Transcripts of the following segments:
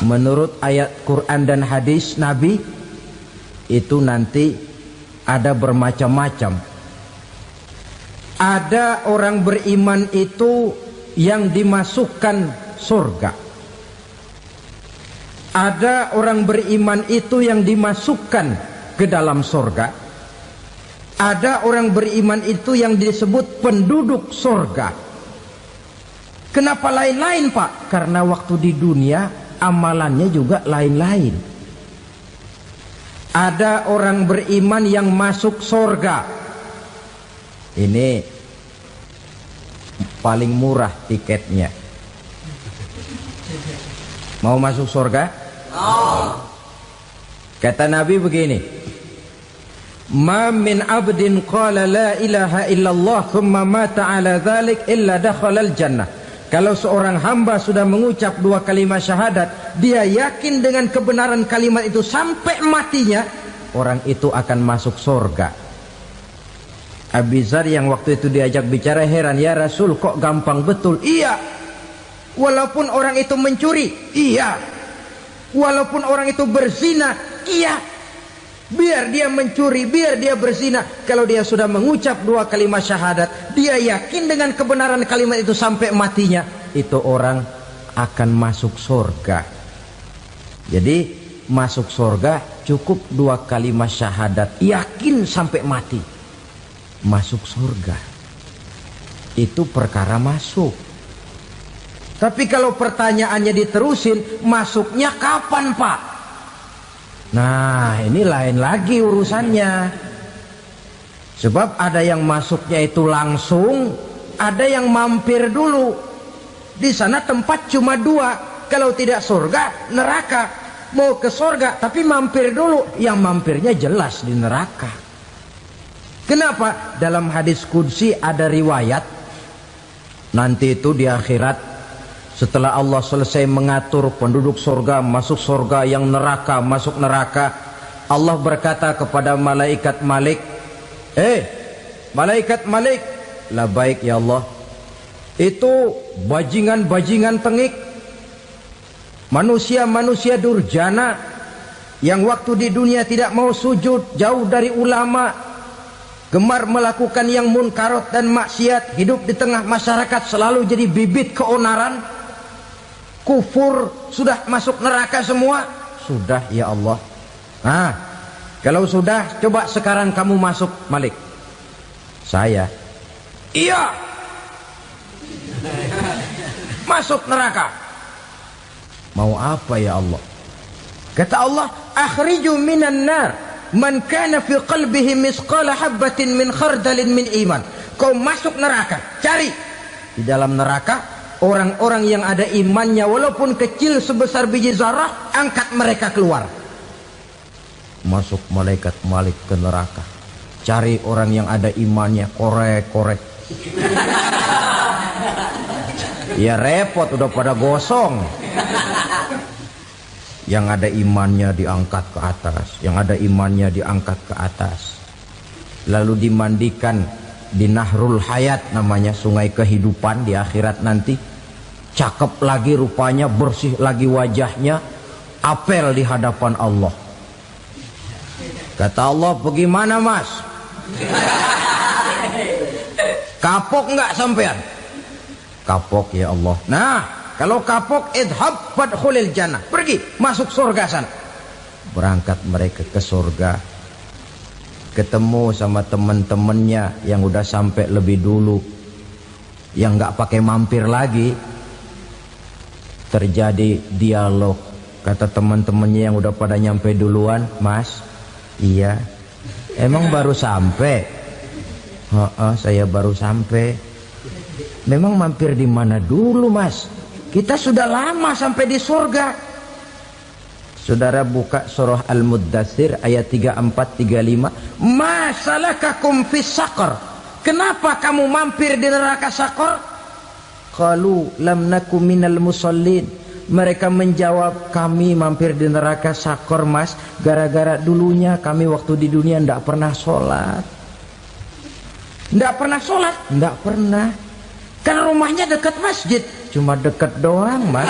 menurut ayat Quran dan hadis Nabi itu nanti ada bermacam-macam. Ada orang beriman itu yang dimasukkan surga. Ada orang beriman itu yang dimasukkan ke dalam surga. Ada orang beriman itu yang disebut penduduk surga. Kenapa lain-lain, Pak? Karena waktu di dunia amalannya juga lain-lain. Ada orang beriman yang masuk surga. Ini paling murah tiketnya. Mau masuk surga? Kata Nabi begini, ma min abdin qala la ilaha illallah thumma mata ala dhalik illa dakhalal jannah. Kalau seorang hamba sudah mengucap dua kalimat syahadat, dia yakin dengan kebenaran kalimat itu sampai matinya, orang itu akan masuk surga. Abi Dzar yang waktu itu diajak bicara heran, ya Rasul kok gampang betul? Iya. Walaupun orang itu mencuri, iya. Walaupun orang itu berzina, iya. Biar dia mencuri, biar dia berzina, kalau dia sudah mengucap dua kalimat syahadat, dia yakin dengan kebenaran kalimat itu sampai matinya, itu orang akan masuk surga. Jadi masuk surga cukup dua kalimat syahadat, yakin sampai mati, masuk surga. Itu perkara masuk. Tapi kalau pertanyaannya diterusin, masuknya kapan, Pak? Nah, ini lain lagi urusannya. Sebab ada yang masuknya itu langsung, ada yang mampir dulu. Di sana tempat cuma dua, kalau tidak surga, neraka. Mau ke surga tapi mampir dulu, yang mampirnya jelas di neraka. Kenapa? Dalam hadis qudsi ada riwayat, nanti itu di akhirat, setelah Allah selesai mengatur penduduk surga masuk surga, yang neraka masuk neraka, Allah berkata kepada malaikat Malik, malaikat Malik, labaik ya Allah, itu bajingan-bajingan tengik, manusia-manusia durjana yang waktu di dunia tidak mau sujud, jauh dari ulama, gemar melakukan yang munkarat dan maksiat, hidup di tengah masyarakat selalu jadi bibit keonaran, kufur, sudah masuk neraka semua. Sudah ya Allah. Nah, kalau sudah, coba sekarang kamu masuk, Malik. Saya, iya, masuk neraka. Mau apa ya Allah? Kata Allah, akhriju minan nar man kana fi qalbihi misqala habatin min khardalin min iman. Kau masuk neraka, cari di dalam neraka orang-orang yang ada imannya walaupun kecil sebesar biji zarah, angkat mereka keluar. Masuk malaikat Malik ke neraka, cari orang yang ada imannya, korek-korek. Ya repot, udah pada gosong. Yang ada imannya diangkat ke atas, yang ada imannya diangkat ke atas, lalu dimandikan di Nahrul Hayat, namanya sungai kehidupan di akhirat nanti. Cakep lagi rupanya, bersih lagi wajahnya, apel di hadapan Allah. Kata Allah, bagaimana mas? Kapok nggak sampean? Kapok ya Allah. Nah, kalau kapok, idhab fadkhulil jannah, pergi masuk surga sana. Berangkat mereka ke surga, ketemu sama teman-temannya yang udah sampai lebih dulu, yang nggak pakai mampir lagi. Terjadi dialog. Kata teman-temannya yang udah pada nyampe duluan, mas, iya, emang baru sampai? Saya baru sampai. Memang mampir di mana dulu mas? Kita sudah lama sampai di surga. Saudara buka surah Al-Muddatsir ayat 34-35. Ma salakakum fis saqar? Kenapa kamu mampir di neraka Saqar? Qalu lam naku minal musallin. Mereka menjawab, kami mampir di neraka Saqar mas, gara-gara dulunya kami waktu di dunia ndak pernah sholat. Ndak pernah sholat? Ndak pernah. Kan rumahnya dekat masjid, cuma dekat doang mas.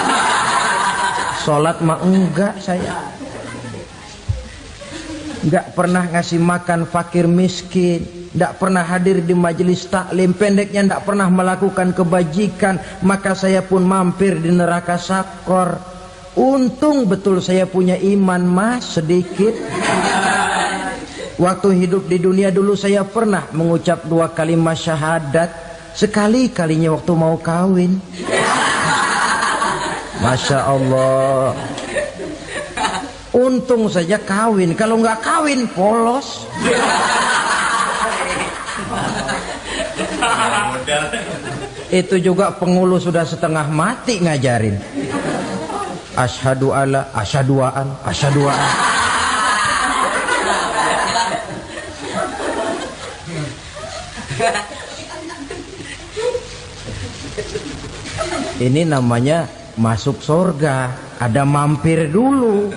Sholat mah enggak saya. Enggak pernah ngasih makan fakir miskin, enggak pernah hadir di majelis taklim, pendeknya enggak pernah melakukan kebajikan, maka saya pun mampir di neraka sakor. Untung betul saya punya iman mas sedikit. Waktu hidup di dunia dulu saya pernah mengucap 2 kalimat syahadat, sekali-kalinya waktu mau kawin. Masya Allah. Untung saja kawin, kalau nggak kawin polos. Itu juga pengulu sudah setengah mati ngajarin. Asyhadu alla, asyaduaan, asyaduaan. Ini namanya masuk surga, ada mampir dulu.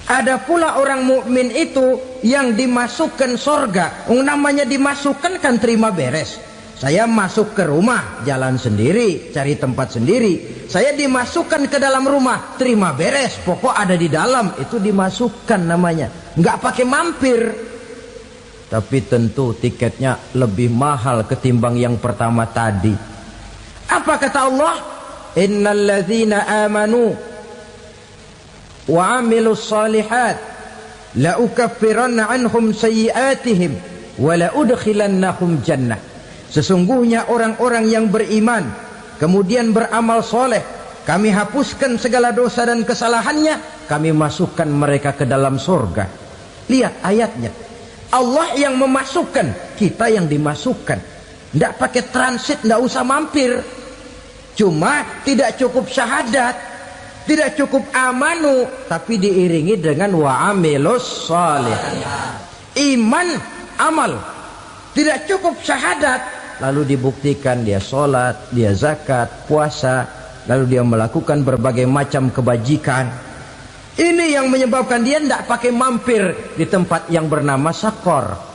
Ada pula orang mukmin itu yang dimasukkan surga. Namanya dimasukkan kan terima beres. Saya masuk ke rumah, jalan sendiri, cari tempat sendiri. Saya dimasukkan ke dalam rumah, terima beres. Pokok ada di dalam, itu dimasukkan namanya. Nggak pakai mampir. Tapi tentu tiketnya lebih mahal ketimbang yang pertama tadi. Apa kata Allah? Innal ladzina amanu wa amilus salihat la ukaffiranna anhum sayyi'atihim wa la udkhilannahum jannah. Sesungguhnya orang-orang yang beriman kemudian beramal soleh, kami hapuskan segala dosa dan kesalahannya, kami masukkan mereka ke dalam surga. Lihat ayatnya, Allah yang memasukkan, kita yang dimasukkan. Tidak pakai transit, tidak usah mampir. Cuma tidak cukup syahadat, tidak cukup amanu, tapi diiringi dengan wa amilus salih. Iman, amal. Tidak cukup syahadat, lalu dibuktikan dia sholat, dia zakat, puasa, lalu dia melakukan berbagai macam kebajikan. Ini yang menyebabkan dia tidak pakai mampir di tempat yang bernama sakor.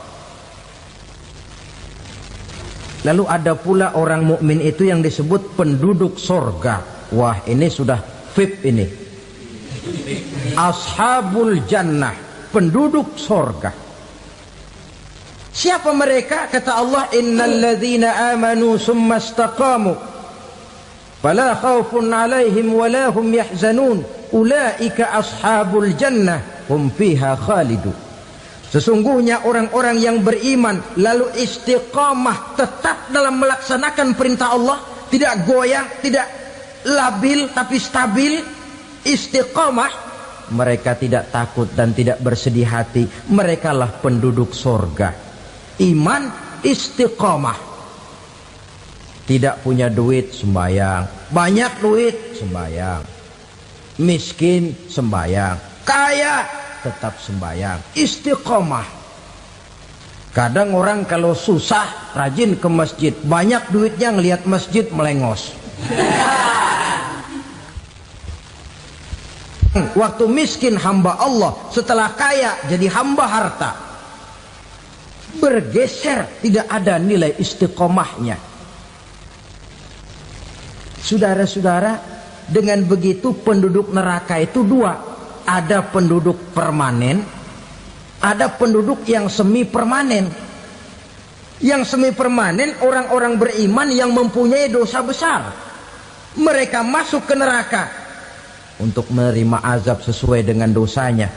Lalu ada pula orang mukmin itu yang disebut penduduk sorga. Wah, ini sudah VIP ini. Ashabul jannah, penduduk sorga. Siapa mereka? Kata Allah, innal ladzina amanu summa istaqamu fala khaufun alaihim wala hum yahzanun ulaika ashabul jannah hum fiha khalidun. Sesungguhnya orang-orang yang beriman lalu istiqamah, tetap dalam melaksanakan perintah Allah, tidak goyang, tidak labil tapi stabil, istiqamah, mereka tidak takut dan tidak bersedih hati. Merekalah penduduk surga. Iman, istiqamah. Tidak punya duit, sembahyang. Banyak duit, sembahyang. Miskin, sembahyang. Kaya, tetap sembahyang. Istiqamah. Kadang orang kalau susah rajin ke masjid, banyak duitnya ngelihat masjid melengos. Waktu miskin hamba Allah, setelah kaya jadi hamba harta. Bergeser, tidak ada nilai istiqomahnya. Saudara-saudara, dengan begitu penduduk neraka itu dua. Ada penduduk permanen, ada penduduk yang semi permanen. Yang semi permanen orang-orang beriman yang mempunyai dosa besar. Mereka masuk ke neraka untuk menerima azab sesuai dengan dosanya.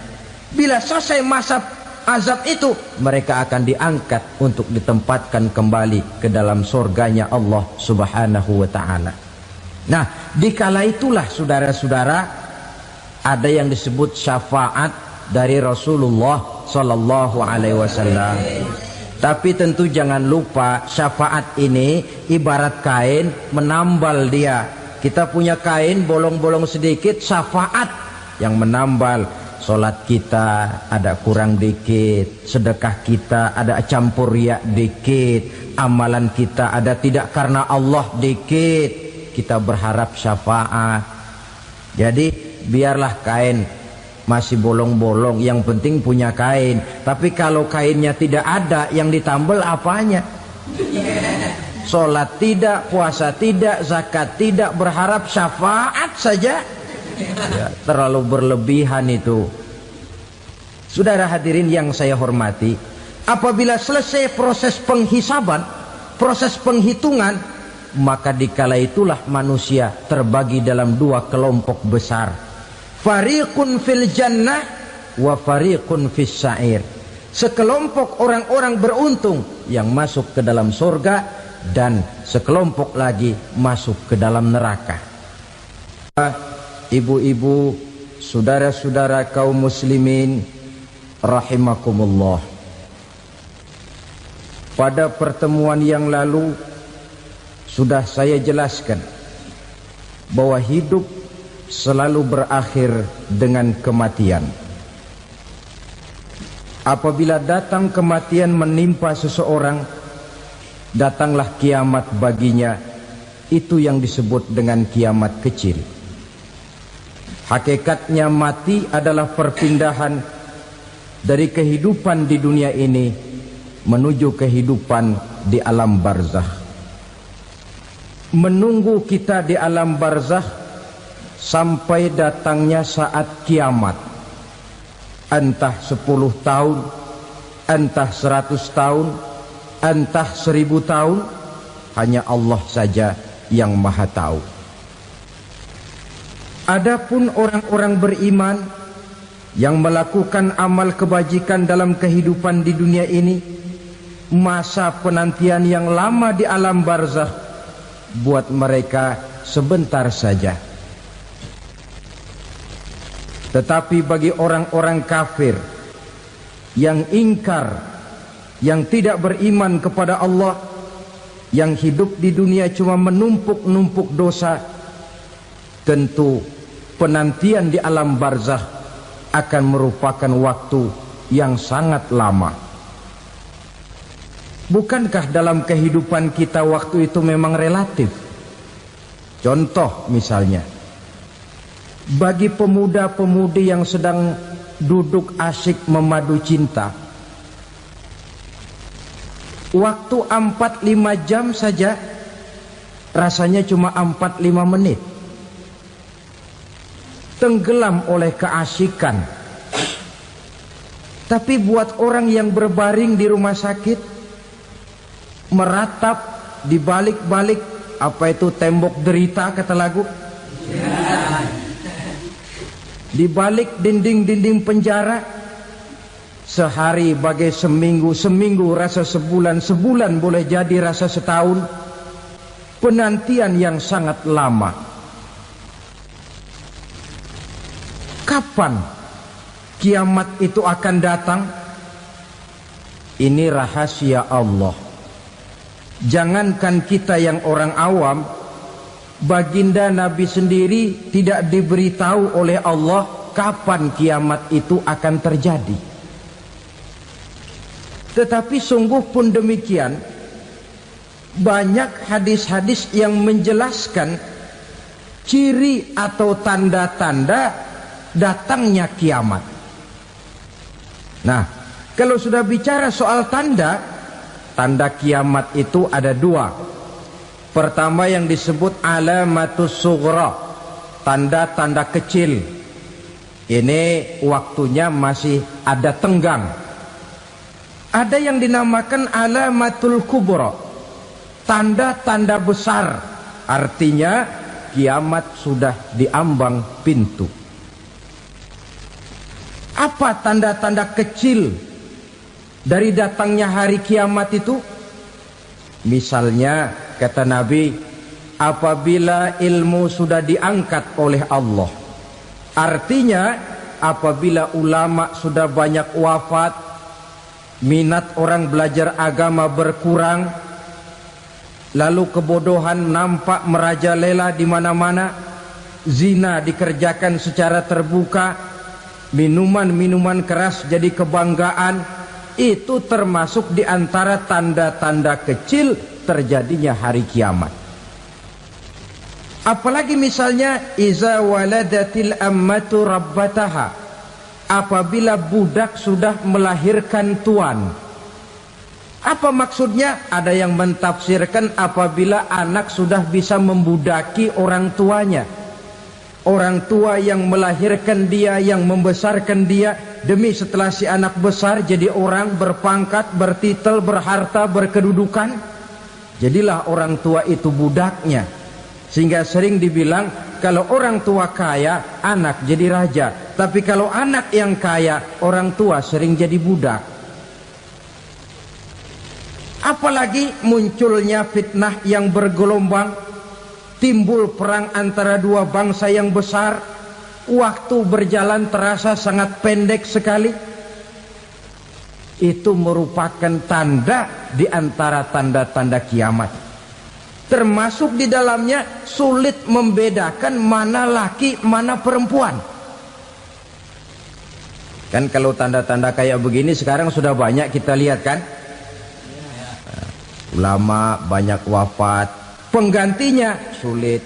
Bila selesai masa azab itu, mereka akan diangkat untuk ditempatkan kembali ke dalam surganya Allah Subhanahu wa ta'ala. Nah, dikala itulah saudara-saudara, ada yang disebut syafaat dari Rasulullah Sallallahu Alaihi Wasallam. Tapi tentu jangan lupa, syafaat ini ibarat kain menambal dia. Kita punya kain bolong-bolong sedikit, syafaat yang menambal. Sholat kita ada kurang dikit, sedekah kita ada campur riak dikit, amalan kita ada tidak karena Allah dikit, kita berharap syafaat. Jadi biarlah kain masih bolong-bolong, yang penting punya kain. Tapi kalau kainnya tidak ada, yang ditambal apanya? sholat tidak, puasa tidak, zakat tidak, berharap syafaat saja. Ya, terlalu berlebihan itu. Saudara hadirin yang saya hormati, apabila selesai proses penghisaban, proses penghitungan, maka dikala itulah manusia terbagi dalam dua kelompok besar. Fariqun fil jannah wa fariqun fis sa'ir. Sekelompok orang-orang beruntung yang masuk ke dalam surga, dan sekelompok lagi masuk ke dalam neraka. Ibu-ibu, saudara-saudara kaum muslimin rahimakumullah, pada pertemuan yang lalu sudah saya jelaskan bahwa hidup selalu berakhir dengan kematian. Apabila datang kematian menimpa seseorang, datanglah kiamat baginya. Itu yang disebut dengan kiamat kecil. Hakikatnya mati adalah perpindahan dari kehidupan di dunia ini menuju kehidupan di alam barzakh. Menunggu kita di alam barzakh sampai datangnya saat kiamat. Entah 10 tahun, entah 100 tahun, entah 1000 tahun, hanya Allah saja yang maha tahu. Adapun orang-orang beriman yang melakukan amal kebajikan dalam kehidupan di dunia ini, masa penantian yang lama di alam barzakh buat mereka sebentar saja. Tetapi bagi orang-orang kafir yang ingkar, yang tidak beriman kepada Allah, yang hidup di dunia cuma menumpuk-numpuk dosa, tentu penantian di alam barzakh akan merupakan waktu yang sangat lama. Bukankah dalam kehidupan kita waktu itu memang relatif? Contoh misalnya, bagi pemuda-pemudi yang sedang duduk asyik memadu cinta, waktu 4-5 jam saja rasanya cuma 4-5 menit. Tenggelam oleh keasikan. Tapi buat orang yang berbaring di rumah sakit, meratap di balik-balik apa itu tembok derita kata lagu, di balik dinding-dinding penjara, sehari bagai seminggu, seminggu rasa sebulan, sebulan boleh jadi rasa setahun. Penantian yang sangat lama. Kapan kiamat itu akan datang? Ini rahasia Allah. Jangankan kita yang orang awam, baginda Nabi sendiri tidak diberitahu oleh Allah kapan kiamat itu akan terjadi. Tetapi sungguh pun demikian, banyak hadis-hadis yang menjelaskan ciri atau tanda-tanda datangnya kiamat. Nah, kalau sudah bicara soal tanda, tanda kiamat itu ada dua. Pertama yang disebut alamatus sughra, tanda-tanda kecil. Ini waktunya masih ada tenggang. Ada yang dinamakan alamatul kubra, tanda-tanda besar. Artinya kiamat sudah diambang pintu. Apa tanda-tanda kecil dari datangnya hari kiamat itu? Misalnya kata Nabi, apabila ilmu sudah diangkat oleh Allah, artinya apabila ulama sudah banyak wafat, minat orang belajar agama berkurang, lalu kebodohan nampak merajalela di mana-mana, zina dikerjakan secara terbuka, minuman-minuman keras jadi kebanggaan, itu termasuk di antara tanda-tanda kecil terjadinya hari kiamat. Apalagi misalnya iza waladatil ammatu rabbataha, apabila budak sudah melahirkan tuan. Apa maksudnya? Ada yang mentafsirkan apabila anak sudah bisa membudaki orang tuanya. Orang tua yang melahirkan dia, yang membesarkan dia, demi setelah si anak besar jadi orang berpangkat, bertitel, berharta, berkedudukan, jadilah orang tua itu budaknya. Sehingga sering dibilang kalau orang tua kaya, anak jadi raja. Tapi kalau anak yang kaya, orang tua sering jadi budak. Apalagi munculnya fitnah yang bergelombang, timbul perang antara dua bangsa yang besar, waktu berjalan terasa sangat pendek sekali. Itu merupakan tanda di antara tanda-tanda kiamat. Termasuk di dalamnya sulit membedakan mana laki, mana perempuan. Kan kalau tanda-tanda kayak begini sekarang sudah banyak kita lihat kan. Ulama banyak wafat, penggantinya sulit.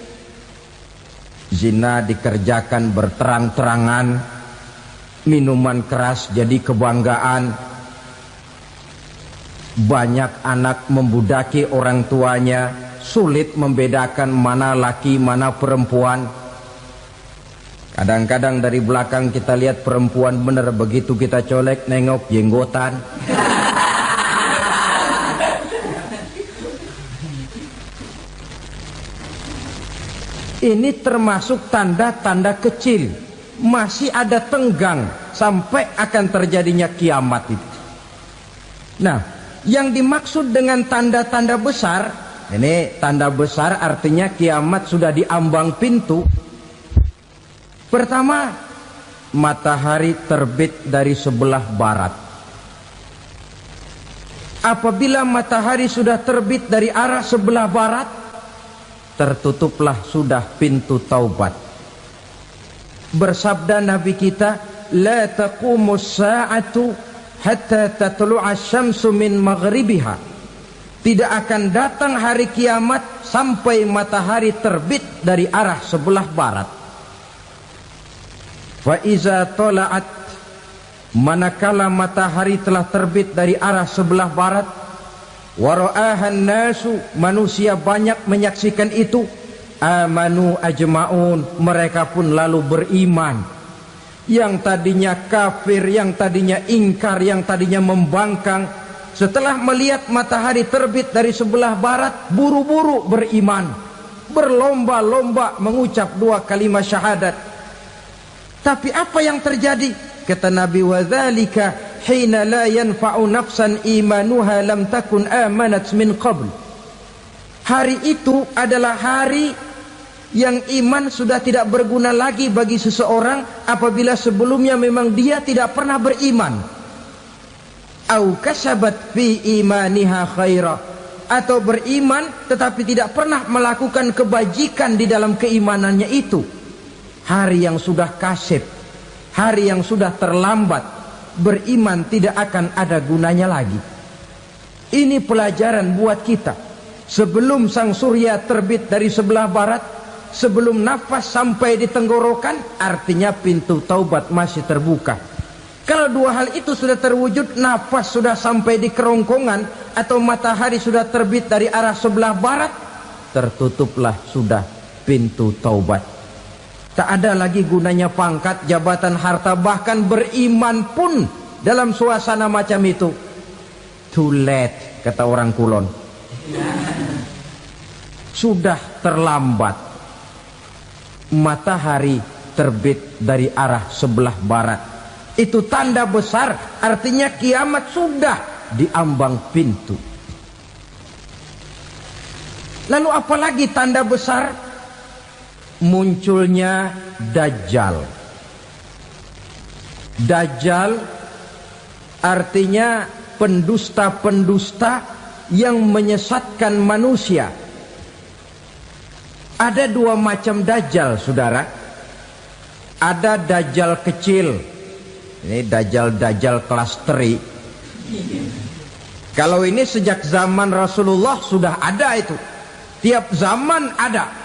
Zina dikerjakan berterang-terangan, minuman keras jadi kebanggaan, banyak anak membudaki orang tuanya, sulit membedakan mana laki mana perempuan. Kadang-kadang dari belakang kita lihat perempuan bener, begitu kita colek nengok jenggotan. Ini termasuk tanda-tanda kecil. Masih ada tenggang sampai akan terjadinya kiamat itu. Nah, yang dimaksud dengan tanda-tanda besar, ini tanda besar artinya kiamat sudah diambang pintu. Pertama, matahari terbit dari sebelah barat. Apabila matahari sudah terbit dari arah sebelah barat, tertutuplah sudah pintu taubat. Bersabda Nabi kita, la taqumus sa'atu hatta tatlu'a syamsu min maghribiha. Tidak akan datang hari kiamat sampai matahari terbit dari arah sebelah barat. Fa iza tala'at, manakala matahari telah terbit dari arah sebelah barat, wara'ahan nasu, manusia banyak menyaksikan itu, amanu ajma'un, mereka pun lalu beriman. Yang tadinya kafir, yang tadinya ingkar, yang tadinya membangkang, setelah melihat matahari terbit dari sebelah barat, buru-buru beriman, berlomba-lomba mengucap dua kalimat syahadat. Tapi apa yang terjadi? Kata Nabi, wadzalika hina la yanfa'u nafsan imanuha lam takun amanat min qabl. Hari itu adalah hari yang iman sudah tidak berguna lagi bagi seseorang apabila sebelumnya memang dia tidak pernah beriman. Au kasabat fi imaniha khaira, atau beriman tetapi tidak pernah melakukan kebajikan di dalam keimanannya itu. Hari yang sudah kasib, hari yang sudah terlambat, beriman tidak akan ada gunanya lagi. Ini pelajaran buat kita. Sebelum sang surya terbit dari sebelah barat, sebelum nafas sampai di tenggorokan, artinya pintu taubat masih terbuka. Kalau dua hal itu sudah terwujud, nafas sudah sampai di kerongkongan atau matahari sudah terbit dari arah sebelah barat, tertutuplah sudah pintu taubat. Tak ada lagi gunanya pangkat, jabatan, harta, bahkan beriman pun dalam suasana macam itu. Too late, kata orang Kulon. Sudah terlambat. Matahari terbit dari arah sebelah barat. Itu tanda besar, artinya kiamat sudah diambang pintu. Lalu apalagi tanda besar? Munculnya Dajjal. Dajjal artinya pendusta-pendusta yang menyesatkan manusia. Ada dua macam Dajjal, saudara. Ada Dajjal kecil. Ini Dajjal kelas teri. Kalau ini sejak zaman Rasulullah sudah ada itu. Tiap zaman ada.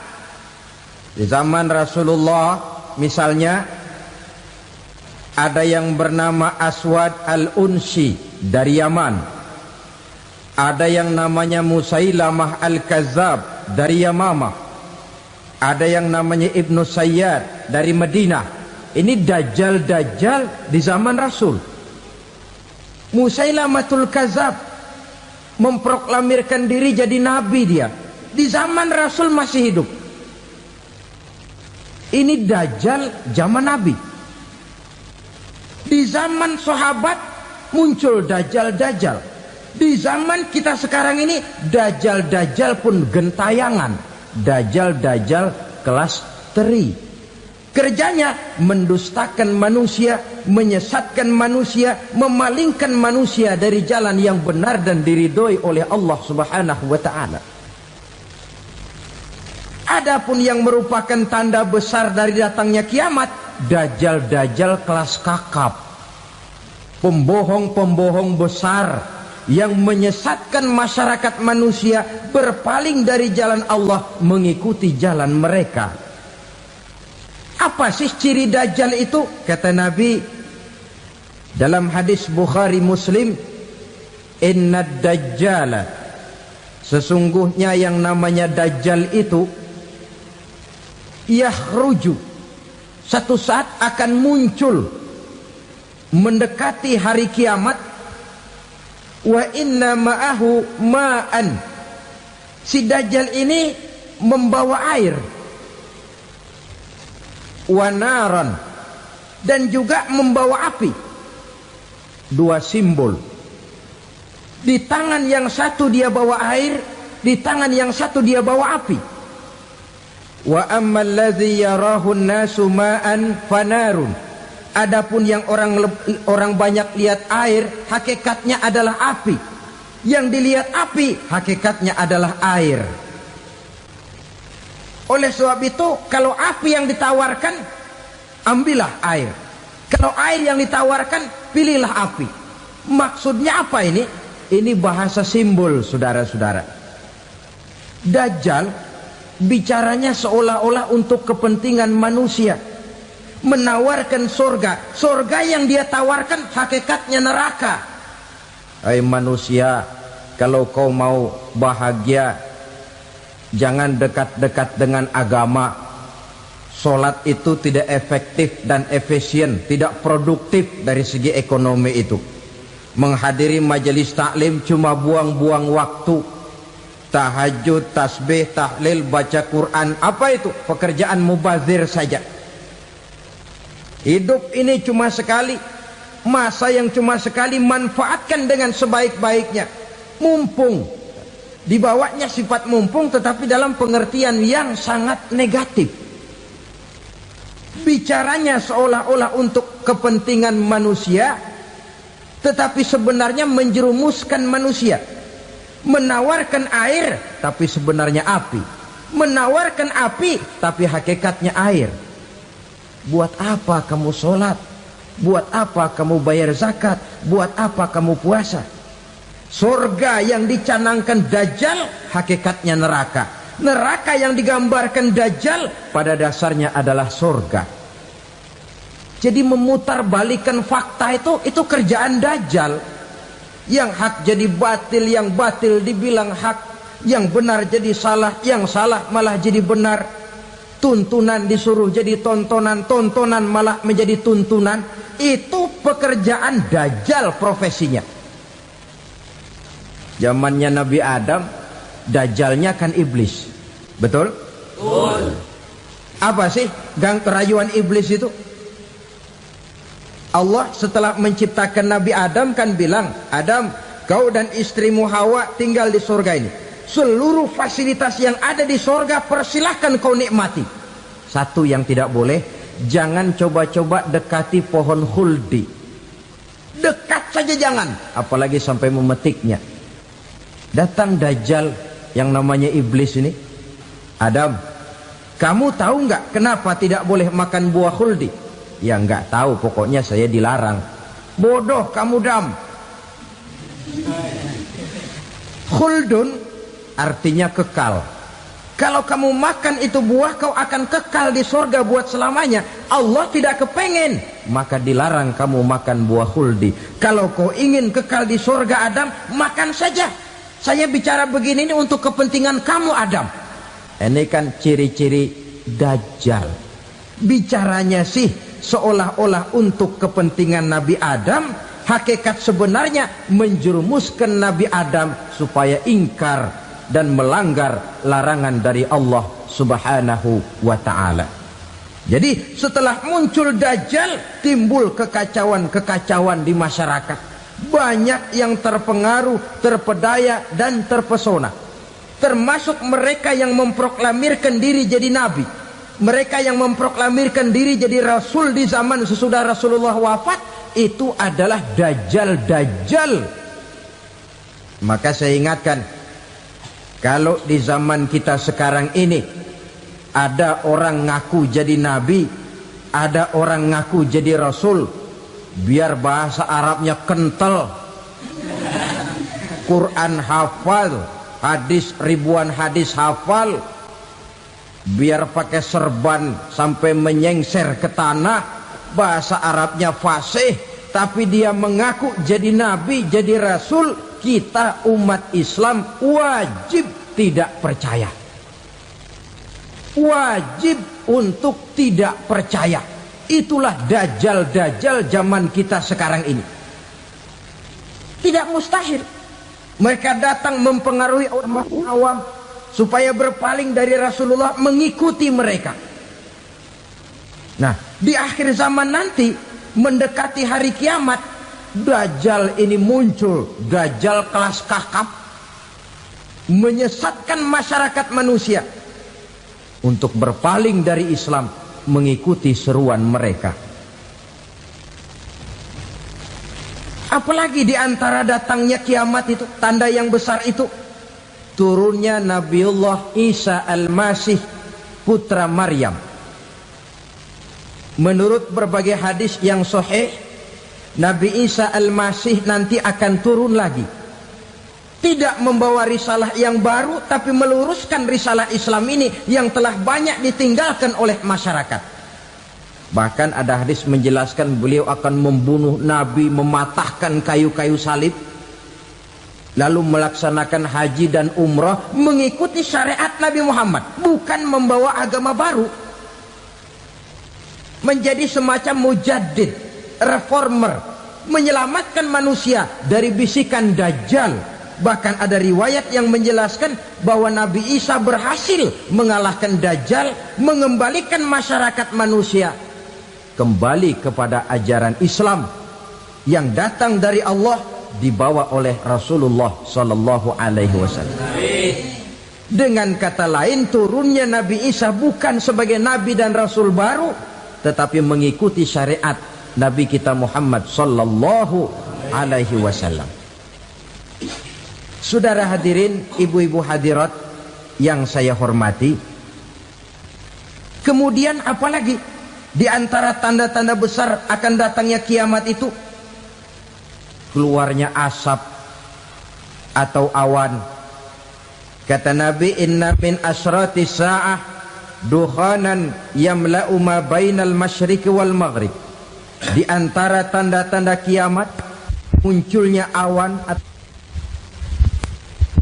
Di zaman Rasulullah misalnya ada yang bernama Aswad al-Unsi dari Yaman. Ada yang namanya Musailamah Al-Kazzab dari Yamamah. Ada yang namanya Ibnu Sayyad dari Madinah. Ini dajjal-dajjal di zaman Rasul. Musailamatul Kazzab memproklamirkan diri jadi nabi dia. Di zaman Rasul masih hidup. Ini dajjal zaman Nabi. Di zaman sahabat muncul dajjal-dajjal. Di zaman kita sekarang ini dajjal-dajjal pun gentayangan. Dajjal-dajjal kelas teri. Kerjanya mendustakan manusia, menyesatkan manusia, memalingkan manusia dari jalan yang benar dan diridhoi oleh Allah Subhanahu wa taala. Adapun yang merupakan tanda besar dari datangnya kiamat, dajjal-dajjal kelas kakap. Pembohong-pembohong besar yang menyesatkan masyarakat manusia berpaling dari jalan Allah mengikuti jalan mereka. Apa sih ciri dajjal itu? Kata Nabi dalam hadis Bukhari Muslim, inna dajjala, sesungguhnya yang namanya dajjal itu yakhruju, satu saat akan muncul mendekati hari kiamat. Wa inna ma'ahu ma'an, si dajjal ini membawa air. Wa naran, dan juga membawa api. Dua simbol. Di tangan yang satu dia bawa air, di tangan yang satu dia bawa api. Wa ammal ladzi yarahu an-nasu ma'an fanarun, adapun yang orang banyak lihat air, hakikatnya adalah api. Yang dilihat api, hakikatnya adalah air. Oleh sebab itu, kalau api yang ditawarkan, ambillah air. Kalau air yang ditawarkan, pilihlah api. Maksudnya apa ini? Ini bahasa simbol, saudara-saudara. Dajjal bicaranya seolah-olah untuk kepentingan manusia. Menawarkan surga. Surga yang dia tawarkan hakikatnya neraka. Hai manusia, kalau kau mau bahagia, jangan dekat-dekat dengan agama. Solat itu tidak efektif dan efisien, tidak produktif dari segi ekonomi itu. Menghadiri majelis taklim cuma buang-buang waktu. Tahajud, tasbih, tahlil, baca Quran, apa itu? Pekerjaan mubazir saja. Hidup ini cuma sekali, masa yang cuma sekali, manfaatkan dengan sebaik-baiknya. Mumpung, dibawanya sifat mumpung tetapi dalam pengertian yang sangat negatif. Bicaranya seolah-olah untuk kepentingan manusia, tetapi sebenarnya menjerumuskan manusia. Menawarkan air tapi sebenarnya api. Menawarkan api tapi hakikatnya air. Buat apa kamu sholat? Buat apa kamu bayar zakat? Buat apa kamu puasa? Surga yang dicanangkan dajjal hakikatnya neraka. Neraka yang digambarkan dajjal pada dasarnya adalah surga. Jadi memutarbalikkan fakta itu kerjaan dajjal. Yang hak jadi batil, yang batil dibilang hak, yang benar jadi salah, yang salah malah jadi benar. Tuntunan disuruh jadi tontonan, tontonan malah menjadi tuntunan. Itu pekerjaan dajjal profesinya. Zamannya Nabi Adam, dajjalnya kan iblis. Betul? Betul. Apa sih gang kerayuan iblis itu? Allah setelah menciptakan Nabi Adam kan bilang, Adam, kau dan istrimu Hawa tinggal di surga ini. Seluruh fasilitas yang ada di surga persilahkan kau nikmati. Satu yang tidak boleh, jangan coba-coba dekati pohon khuldi. Dekat saja jangan, apalagi sampai memetiknya. Datang dajjal yang namanya iblis ini. Adam, kamu tahu nggak kenapa tidak boleh makan buah khuldi? Ya nggak tahu, pokoknya saya dilarang. Bodoh kamu Dam. Khuldun artinya kekal. Kalau kamu makan itu buah, kau akan kekal di surga buat selamanya. Allah tidak kepengen, maka dilarang kamu makan buah khuldi. Kalau kau ingin kekal di surga Adam, makan saja. Saya bicara begini ini untuk kepentingan kamu Adam. Ini kan ciri-ciri Dajjal. Bicaranya sih seolah-olah untuk kepentingan Nabi Adam, hakikat sebenarnya menjerumuskan Nabi Adam supaya ingkar dan melanggar larangan dari Allah Subhanahu wa ta'ala. Jadi setelah muncul Dajjal, timbul kekacauan-kekacauan di masyarakat. Banyak yang terpengaruh, terpedaya dan terpesona. Termasuk mereka yang memproklamirkan diri jadi nabi, mereka yang memproklamirkan diri jadi rasul di zaman sesudah Rasulullah wafat. Itu adalah Dajjal. Maka saya ingatkan, kalau di zaman kita sekarang ini ada orang ngaku jadi nabi, ada orang ngaku jadi rasul, biar bahasa Arabnya kental, Quran hafal, hadis ribuan hadis hafal, biar pakai serban sampai menyengser ke tanah, bahasa Arabnya fasih, tapi dia mengaku jadi nabi, jadi rasul, kita umat Islam wajib tidak percaya. Wajib untuk tidak percaya. Itulah Dajjal zaman kita sekarang ini. Tidak mustahil mereka datang mempengaruhi orang awam supaya berpaling dari Rasulullah, mengikuti mereka. Nah, di akhir zaman nanti, mendekati hari kiamat, Dajjal ini muncul. Dajjal kelas kakap, menyesatkan masyarakat manusia untuk berpaling dari Islam, mengikuti seruan mereka. Apalagi di antara datangnya kiamat itu, tanda yang besar itu, turunnya Nabiullah Isa Al-Masih, putra Maryam. Menurut berbagai hadis yang sahih, Nabi Isa Al-Masih nanti akan turun lagi. Tidak membawa risalah yang baru, tapi meluruskan risalah Islam ini yang telah banyak ditinggalkan oleh masyarakat. Bahkan ada hadis menjelaskan beliau akan membunuh Nabi, mematahkan kayu-kayu salib, lalu melaksanakan haji dan umrah mengikuti syariat Nabi Muhammad, bukan membawa agama baru. Menjadi semacam mujaddid, reformer, menyelamatkan manusia dari bisikan Dajjal. Bahkan ada riwayat yang menjelaskan bahwa Nabi Isa berhasil mengalahkan Dajjal, mengembalikan masyarakat manusia kembali kepada ajaran Islam yang datang dari Allah, dibawa oleh Rasulullah Sallallahu Alaihi Wasallam. Dengan kata lain, turunnya Nabi Isa bukan sebagai Nabi dan Rasul baru, tetapi mengikuti syariat Nabi kita Muhammad Sallallahu Alaihi Wasallam. Saudara hadirin, ibu-ibu hadirat yang saya hormati, kemudian apalagi di antara tanda-tanda besar akan datangnya kiamat itu? Keluarnya asap atau awan. Kata Nabi, inna min asrati sa'ah dukhanan yamla'u ma bainal masyriqi wal maghrib. Di antara tanda-tanda kiamat, munculnya awan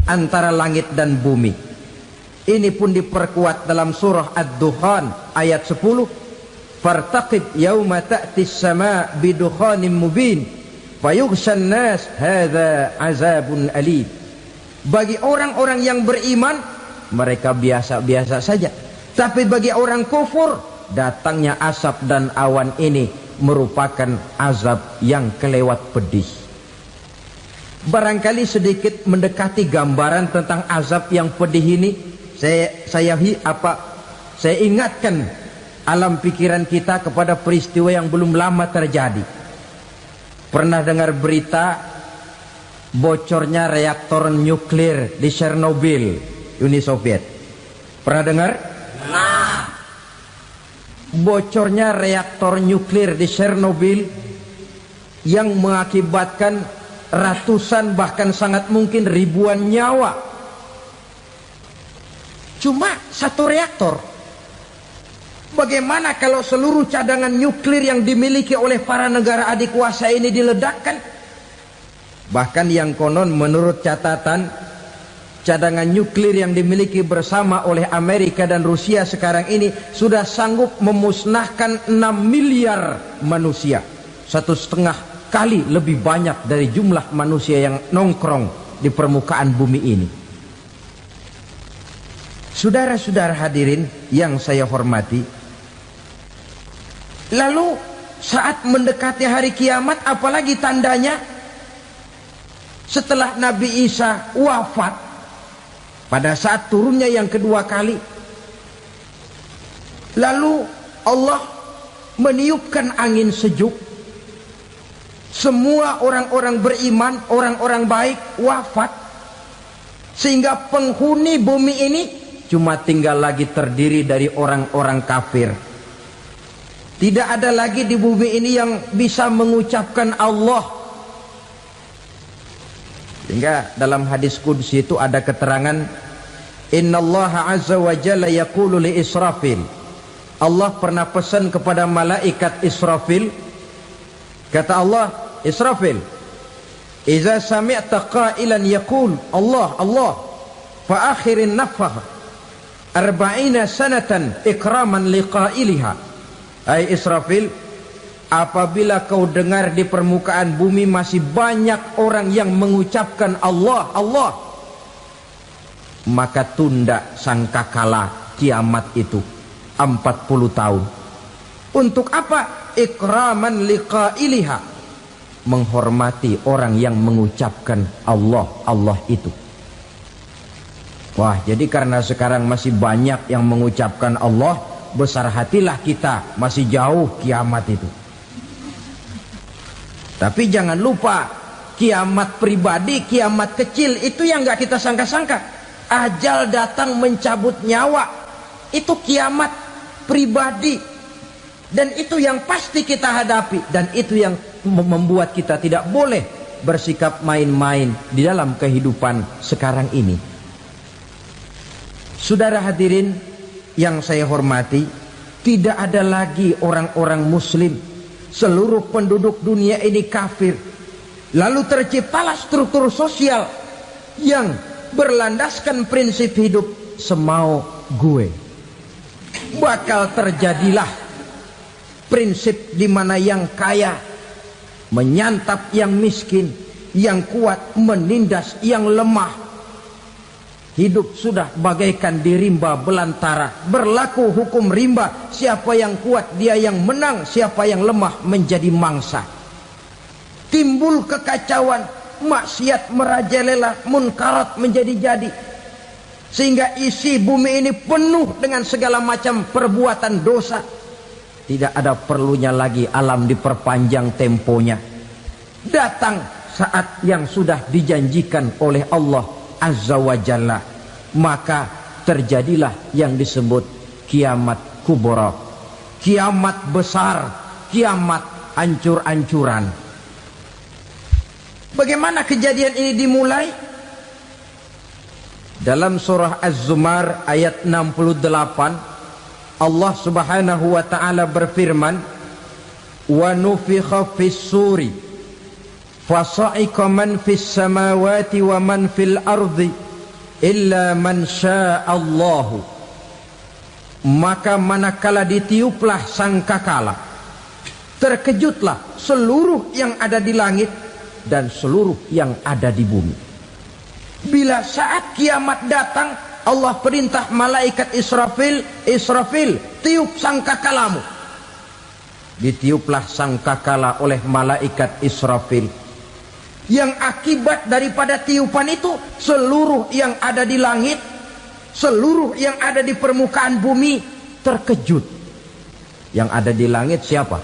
antara langit dan bumi. Ini pun diperkuat dalam surah Ad-Dukhan ayat 10. Fartaqib yauma ta'tis sama bidukhanim mubin fayughshan nas hadza azabun alim. Bagi orang-orang yang beriman, mereka biasa-biasa saja. Tapi bagi orang kufur, datangnya asap dan awan ini merupakan azab yang kelewat pedih. Barangkali sedikit mendekati gambaran tentang azab yang pedih ini, saya ingatkan alam pikiran kita kepada peristiwa yang belum lama terjadi. Pernah dengar berita bocornya reaktor nuklir di Chernobyl, Uni Soviet? Pernah dengar? Bocornya reaktor nuklir di Chernobyl yang mengakibatkan ratusan, bahkan sangat mungkin ribuan nyawa. Cuma satu reaktor. Bagaimana kalau seluruh cadangan nuklir yang dimiliki oleh para negara adikuasa ini diledakkan? Bahkan yang konon menurut catatan cadangan nuklir yang dimiliki bersama oleh Amerika dan Rusia sekarang ini sudah sanggup memusnahkan 6 miliar manusia, 1,5 kali lebih banyak dari jumlah manusia yang nongkrong di permukaan bumi ini. Saudara-saudara hadirin yang saya hormati, lalu saat mendekati hari kiamat, apalagi tandanya? Setelah Nabi Isa wafat, pada saat turunnya yang kedua kali, lalu Allah meniupkan angin sejuk. Semua orang-orang beriman, orang-orang baik wafat, sehingga penghuni bumi ini cuma tinggal lagi terdiri dari orang-orang kafir. Tidak ada lagi di bumi ini yang bisa mengucapkan Allah. Sehingga dalam hadis qudsi itu ada keterangan, innallaha azza wa jalla yaqulu li Israfil. Allah pernah pesan kepada malaikat Israfil, kata Allah, Israfil, idza sami'ta qailan yaqul Allah Allah fa akhirin nafakh 40 sanatan ikraman liqailiha. Hai Israfil, apabila kau dengar di permukaan bumi masih banyak orang yang mengucapkan Allah Allah, maka tunda sangkakala kiamat itu 40 tahun. Untuk apa? Ikraman liqailiha, menghormati orang yang mengucapkan Allah Allah itu. Wah, jadi karena sekarang masih banyak yang mengucapkan Allah, besar hatilah kita, masih jauh kiamat itu. Tapi jangan lupa, kiamat pribadi, kiamat kecil itu yang gak kita sangka-sangka. Ajal datang mencabut nyawa, itu kiamat pribadi, dan itu yang pasti kita hadapi, dan itu yang membuat kita tidak boleh bersikap main-main di dalam kehidupan sekarang ini. Saudara hadirin yang saya hormati, tidak ada lagi orang-orang muslim. Seluruh penduduk dunia ini kafir. Lalu terciptalah struktur sosial yang berlandaskan prinsip hidup semau gue. Bakal terjadilah prinsip di mana yang kaya menyantap yang miskin, yang kuat menindas yang lemah. Hidup sudah bagaikan di rimba belantara, berlaku hukum rimba, siapa yang kuat dia yang menang, siapa yang lemah menjadi mangsa. Timbul kekacauan, maksiat merajalela, munkarat menjadi-jadi, sehingga isi bumi ini penuh dengan segala macam perbuatan dosa. Tidak ada perlunya lagi alam diperpanjang temponya. Datang saat yang sudah dijanjikan oleh Allah Azza wa Jalla, maka terjadilah yang disebut kiamat kubra, kiamat besar, kiamat ancur-ancuran. Bagaimana kejadian ini dimulai? Dalam surah Az-Zumar ayat 68, Allah subhanahu wa ta'ala berfirman, wa nufikha fis suri fasa'iqa man fis samawati wa man fil ardi illa man sya'allahu. Maka manakala ditiuplah sangkakala, terkejutlah seluruh yang ada di langit dan seluruh yang ada di bumi. Bila saat kiamat datang, Allah perintah malaikat Israfil, Israfil, tiup sangkakalamu. Ditiuplah sangkakala oleh malaikat Israfil. Yang akibat daripada tiupan itu, seluruh yang ada di langit, seluruh yang ada di permukaan bumi terkejut. Yang ada di langit siapa?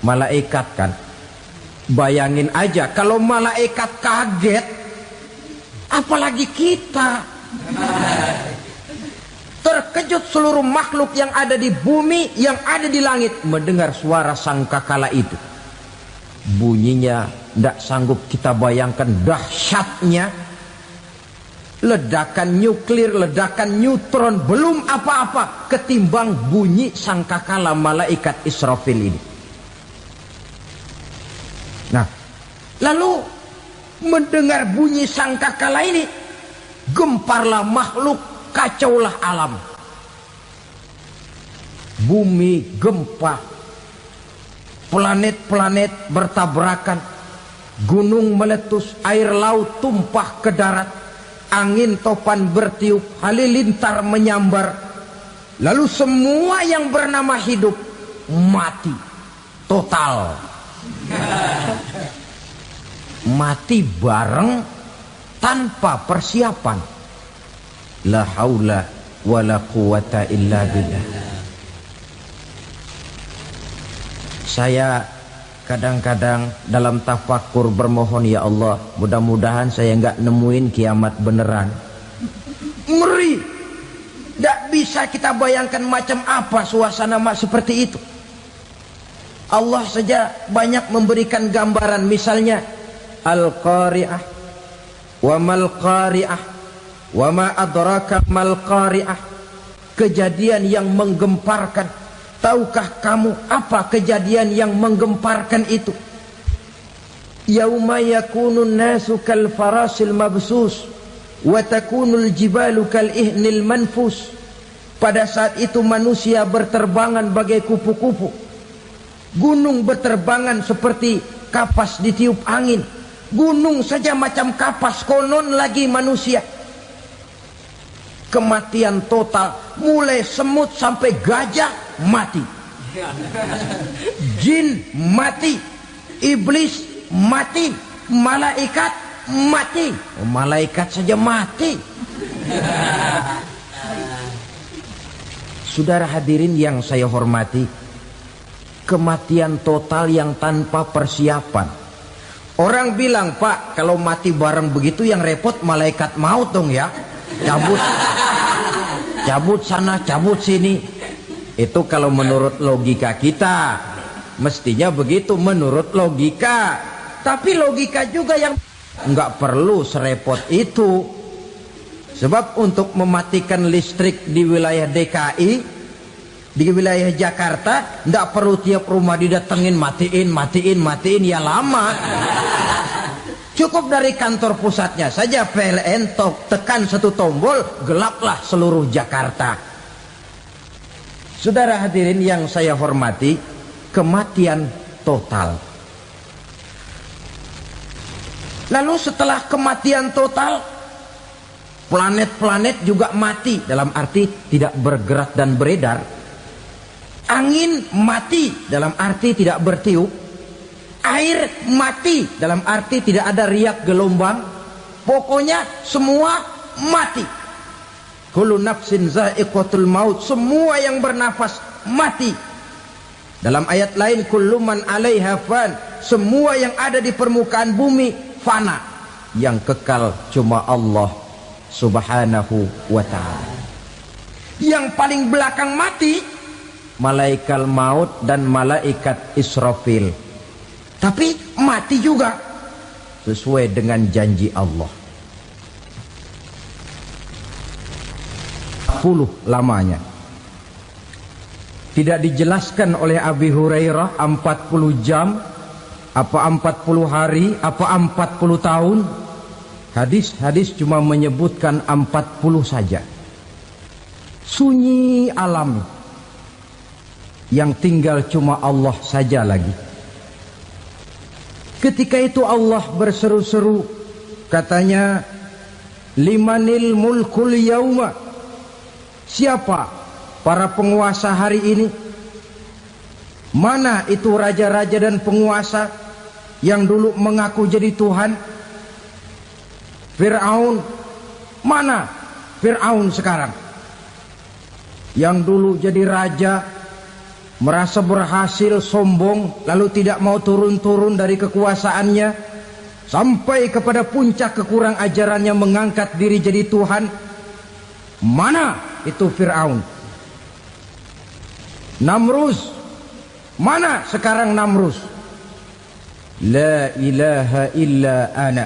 Malaikat kan. Bayangin aja kalau malaikat kaget, apalagi kita. Terkejut seluruh makhluk yang ada di bumi, yang ada di langit mendengar suara sangkakala itu. Bunyinya tidak sanggup kita bayangkan dahsyatnya. Ledakan nuklir, ledakan neutron, belum apa-apa ketimbang bunyi sangkakala malaikat Israfil ini. Nah, lalu mendengar bunyi sangkakala ini, gemparlah makhluk, kacaulah alam. Bumi gempa, planet-planet bertabrakan, gunung meletus, air laut tumpah ke darat, angin topan bertiup, halilintar menyambar. Lalu semua yang bernama hidup mati total. Mati bareng tanpa persiapan. La haula wala quwata illa billah. Saya kadang-kadang dalam tafakur bermohon, ya Allah, mudah-mudahan saya enggak nemuin kiamat beneran. Ngeri. Tidak bisa kita bayangkan macam apa suasana seperti itu. Allah saja banyak memberikan gambaran, misalnya Al-Qari'ah, wa mal qari'ah, wa ma adraka mal qari'ah. Kejadian yang menggemparkan. Tahukah kamu apa kejadian yang menggemparkan itu? Yauma yakunun nasu kal farasil mabsus wa takunul jibalu kal ihnil manfus. Pada saat itu manusia berterbangan bagai kupu-kupu, gunung berterbangan seperti kapas ditiup angin. Gunung saja macam kapas, konon lagi manusia. Kematian total, mulai semut sampai gajah mati, jin mati, iblis mati, malaikat mati. Malaikat saja mati. Saudara hadirin yang saya hormati, kematian total yang tanpa persiapan. Orang bilang, Pak, kalau mati bareng begitu yang repot malaikat maut dong ya. Cabut sana, cabut sini. Itu kalau menurut logika kita, mestinya begitu menurut logika. Tapi logika juga yang nggak perlu serepot itu. Sebab untuk mematikan listrik di wilayah DKI, di wilayah Jakarta, nggak perlu tiap rumah didatengin, matiin, ya lama. Cukup dari kantor pusatnya saja PLN tekan satu tombol, gelaplah seluruh Jakarta. Saudara hadirin yang saya hormati, kematian total. Lalu setelah kematian total, planet-planet juga mati, dalam arti tidak bergerak dan beredar. Angin mati, dalam arti tidak bertiup. Air mati, dalam arti tidak ada riak gelombang. Pokoknya semua mati. Kullu nafsin za'iqatul maut. Semua yang bernafas mati. Dalam ayat lain, kullu man 'alaiha fan. Semua yang ada di permukaan bumi fana. Yang kekal cuma Allah Subhanahu wa ta'ala. Yang paling belakang mati, malaikat maut dan malaikat Israfil. Tapi mati juga sesuai dengan janji Allah. 10 lamanya. Tidak dijelaskan oleh Abi Hurairah 40 jam, apa 40 hari, apa 40 tahun. Hadis-hadis cuma menyebutkan 40 saja. Sunyi alam, yang tinggal cuma Allah saja lagi. Ketika itu Allah berseru-seru, katanya, limanil mulkul yauma. Siapa para penguasa hari ini? Mana itu raja-raja dan penguasa yang dulu mengaku jadi Tuhan? Fir'aun. Mana Fir'aun sekarang? Yang dulu jadi raja, merasa berhasil, sombong, lalu tidak mau turun-turun dari kekuasaannya, sampai kepada puncak kekurang ajarannya mengangkat diri jadi Tuhan. Mana itu Fir'aun? Namrus. Mana sekarang Namrus? La ilaha illa ana.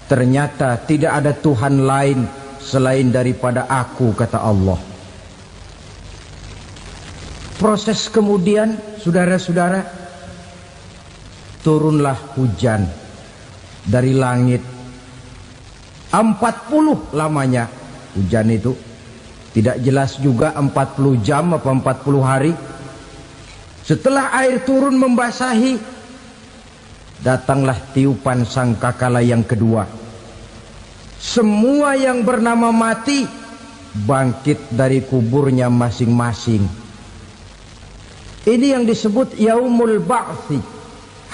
Ternyata tidak ada Tuhan lain selain daripada aku, kata Allah. Proses kemudian, saudara-saudara, turunlah hujan dari langit. 40 lamanya hujan itu. Tidak jelas juga 40 jam apa 40 hari. Setelah air turun membasahi, datanglah tiupan sangkakala yang kedua. Semua yang bernama mati bangkit dari kuburnya masing-masing. Ini yang disebut Yaumul Ba'thi,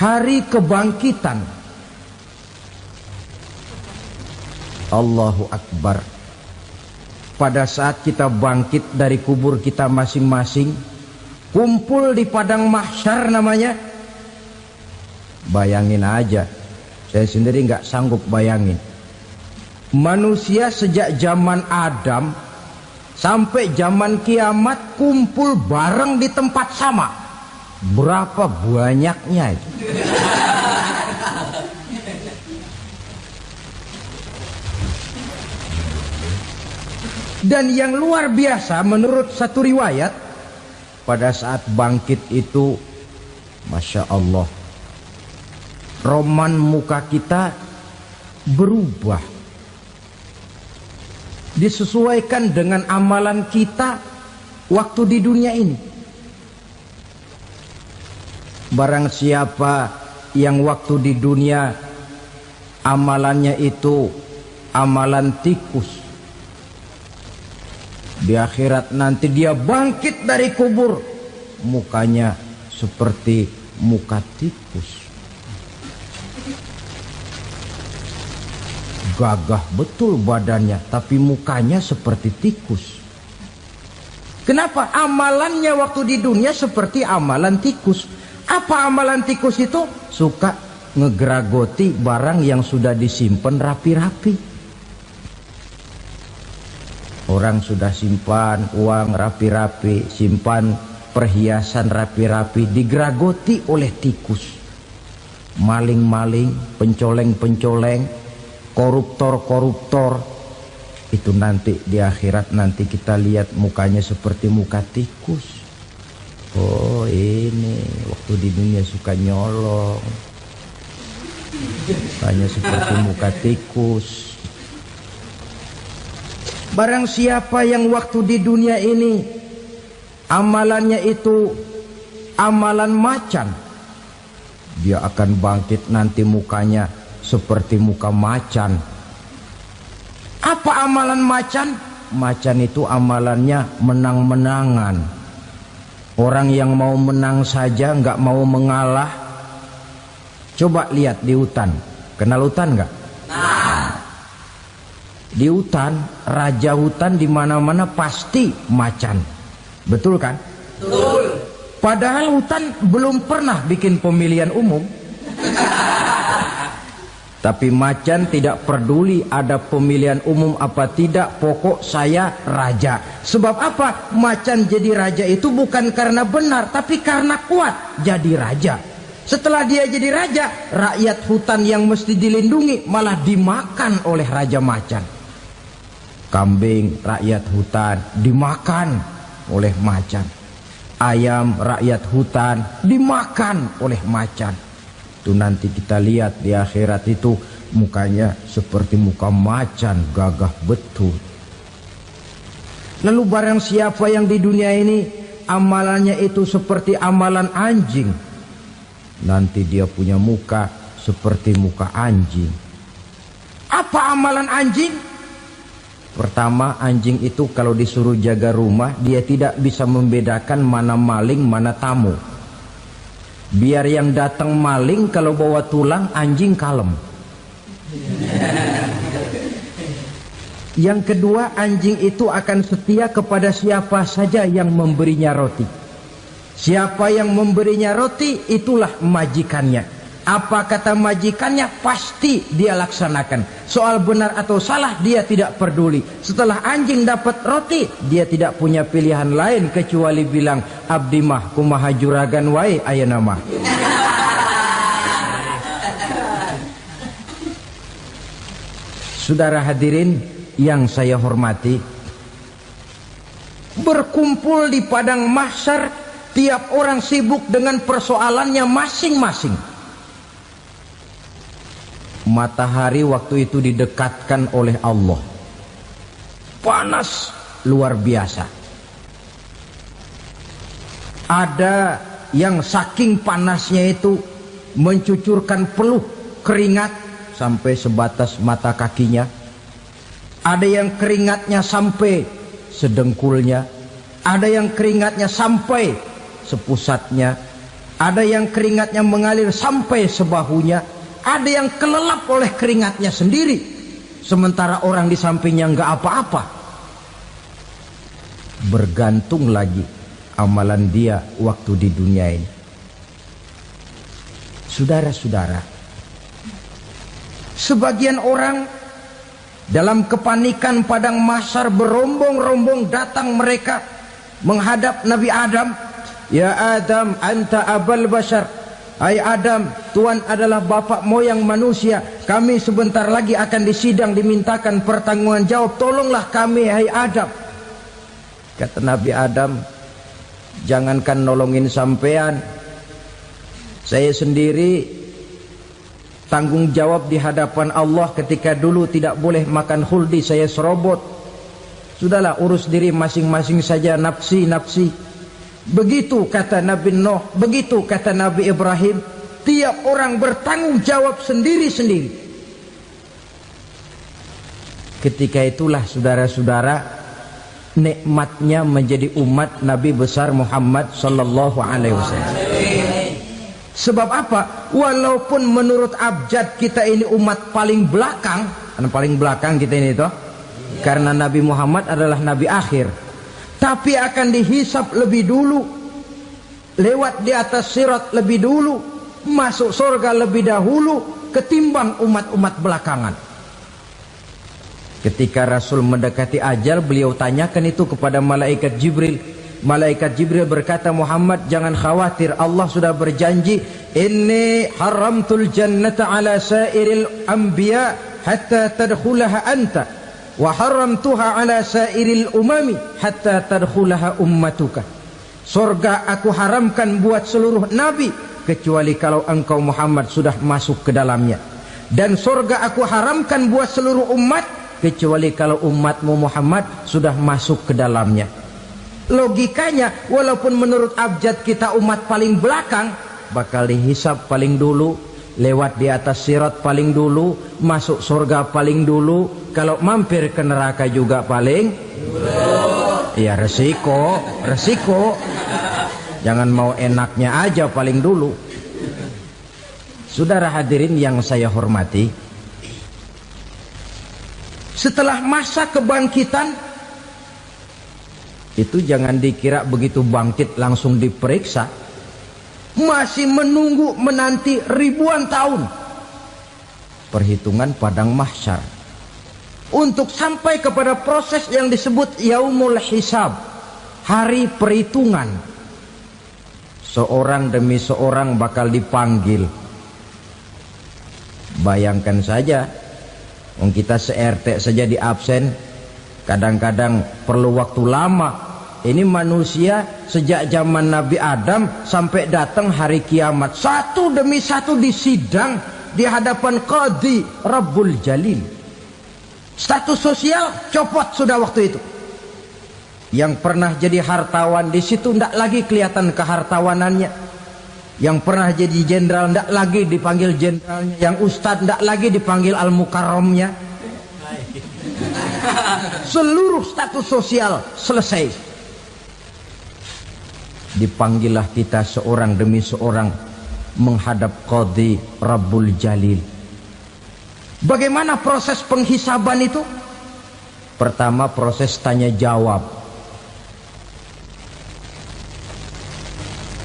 hari kebangkitan. Allahu Akbar. Pada saat kita bangkit dari kubur kita masing-masing, kumpul di padang mahsyar namanya. Bayangin aja, saya sendiri nggak sanggup bayangin. Manusia sejak zaman Adam sampai zaman kiamat kumpul bareng di tempat sama. Berapa banyaknya itu? Dan yang luar biasa menurut satu riwayat, pada saat bangkit itu, Masya Allah, roman muka kita berubah, disesuaikan dengan amalan kita waktu di dunia ini. Barang siapa yang waktu di dunia amalannya itu amalan tikus, di akhirat nanti dia bangkit dari kubur, mukanya seperti muka tikus. Gagah betul badannya, tapi mukanya seperti tikus. Kenapa? Amalannya waktu di dunia seperti amalan tikus. Apa amalan tikus itu? Suka ngegeragoti barang yang sudah disimpan rapi-rapi. Orang sudah simpan uang rapi-rapi, simpan perhiasan rapi-rapi, digeragoti oleh tikus. Maling-maling, pencoleng-pencoleng, koruptor-koruptor. Itu nanti di akhirat nanti kita lihat mukanya seperti muka tikus. Oh ini waktu di dunia suka nyolong, mukanya seperti muka tikus. Barang siapa yang waktu di dunia ini amalannya itu amalan macan, dia akan bangkit nanti mukanya seperti muka macan. Apa amalan macan? Macan itu amalannya menang-menangan. Orang yang mau menang saja nggak mau mengalah. Coba lihat di hutan, kenal hutan nggak? Di hutan, raja hutan di mana-mana pasti macan. Betul kan? Betul. Padahal hutan belum pernah bikin pemilihan umum. Tapi macan tidak peduli ada pemilihan umum apa tidak, pokok saya raja. Sebab apa? Macan jadi raja itu bukan karena benar, tapi karena kuat jadi raja. Setelah dia jadi raja, rakyat hutan yang mesti dilindungi malah dimakan oleh raja macan. Kambing rakyat hutan dimakan oleh macan. Ayam rakyat hutan dimakan oleh macan. Itu nanti kita lihat di akhirat itu mukanya seperti muka macan, gagah betul. Lalu barang siapa yang di dunia ini amalannya itu seperti amalan anjing, nanti dia punya muka seperti muka anjing. Apa amalan anjing? Pertama, anjing itu kalau disuruh jaga rumah, dia tidak bisa membedakan mana maling, mana tamu. Biar yang datang maling, kalau bawa tulang, anjing kalem. Yang kedua, anjing itu akan setia kepada siapa saja yang memberinya roti. Siapa yang memberinya roti, itulah majikannya. Apa kata majikannya, pasti dia laksanakan. Soal benar atau salah, dia tidak peduli. Setelah anjing dapat roti, dia tidak punya pilihan lain kecuali bilang, abdi mah kumaha juragan wae ayeuna mah. Saudara hadirin yang saya hormati, berkumpul di padang mahsyar, tiap orang sibuk dengan persoalannya masing-masing. Matahari waktu itu didekatkan oleh Allah. Panas luar biasa. Ada yang saking panasnya itu mencucurkan peluh keringat sampai sebatas mata kakinya. Ada yang keringatnya sampai sedengkulnya. Ada yang keringatnya sampai sepusatnya. Ada yang keringatnya mengalir sampai sebahunya. Ada yang kelelap oleh keringatnya sendiri, sementara orang di sampingnya nggak apa-apa. Bergantung lagi amalan dia waktu di dunia ini. Saudara-saudara, sebagian orang dalam kepanikan padang mahsyar berombong-rombong datang mereka menghadap Nabi Adam. Ya Adam, anta abal bashar. Hai Adam, Tuhan adalah bapak moyang manusia. Kami sebentar lagi akan disidang, dimintakan pertanggungan jawab. Tolonglah kami, hai Adam. Kata Nabi Adam, jangankan nolongin sampean, saya sendiri tanggung jawab di hadapan Allah ketika dulu tidak boleh makan khuldi, saya serobot. Sudahlah, urus diri masing-masing saja, nafsi. Begitu kata Nabi Nuh, begitu kata Nabi Ibrahim. Tiap orang bertanggung jawab sendiri-sendiri. Ketika itulah saudara-saudara, nikmatnya menjadi umat Nabi besar Muhammad sallallahu alaihi wasallam. Sebab apa? Walaupun menurut abjad kita ini umat paling belakang, paling belakang kita ini toh, karena Nabi Muhammad adalah Nabi akhir, tapi akan dihisap lebih dulu, lewat di atas sirat lebih dulu, masuk surga lebih dahulu ketimbang umat-umat belakangan. Ketika Rasul mendekati ajal, beliau tanyakan itu kepada malaikat Jibril. Malaikat Jibril berkata, Muhammad jangan khawatir, Allah sudah berjanji, inni haramtul jannata ala sairil anbiya hatta tadkhulaha anta wa haramtuha ala sairil umami hatta tadkhulaha ummatuka. Surga aku haramkan buat seluruh nabi kecuali kalau engkau Muhammad sudah masuk ke dalamnya, dan surga aku haramkan buat seluruh umat kecuali kalau umatmu Muhammad sudah masuk ke dalamnya. Logikanya, walaupun menurut abjad kita umat paling belakang, bakal dihisap paling dulu, lewat di atas sirat paling dulu, masuk surga paling dulu, kalau mampir ke neraka juga paling dulu. Ya resiko. Jangan mau enaknya aja paling dulu. Saudara hadirin yang saya hormati, setelah masa kebangkitan itu jangan dikira begitu bangkit langsung diperiksa. Masih menunggu menanti ribuan tahun perhitungan padang mahsyar untuk sampai kepada proses yang disebut yaumul hisab, hari perhitungan. Seorang demi seorang bakal dipanggil. Bayangkan saja, kita se-RT saja di absen, kadang-kadang perlu waktu lama. Ini manusia sejak zaman Nabi Adam sampai datang hari kiamat, satu demi satu disidang di hadapan Qadhi Rabbul Jalil. Status sosial copot sudah waktu itu. Yang pernah jadi hartawan di situ tidak lagi kelihatan kehartawanannya. Yang pernah jadi jenderal tidak lagi dipanggil jenderalnya. Yang ustadz tidak lagi dipanggil al-mukarramnya. Seluruh status sosial selesai. Dipanggillah kita seorang demi seorang menghadap Qadhi Rabbul Jalil. Bagaimana proses penghisaban itu? Pertama, proses tanya jawab.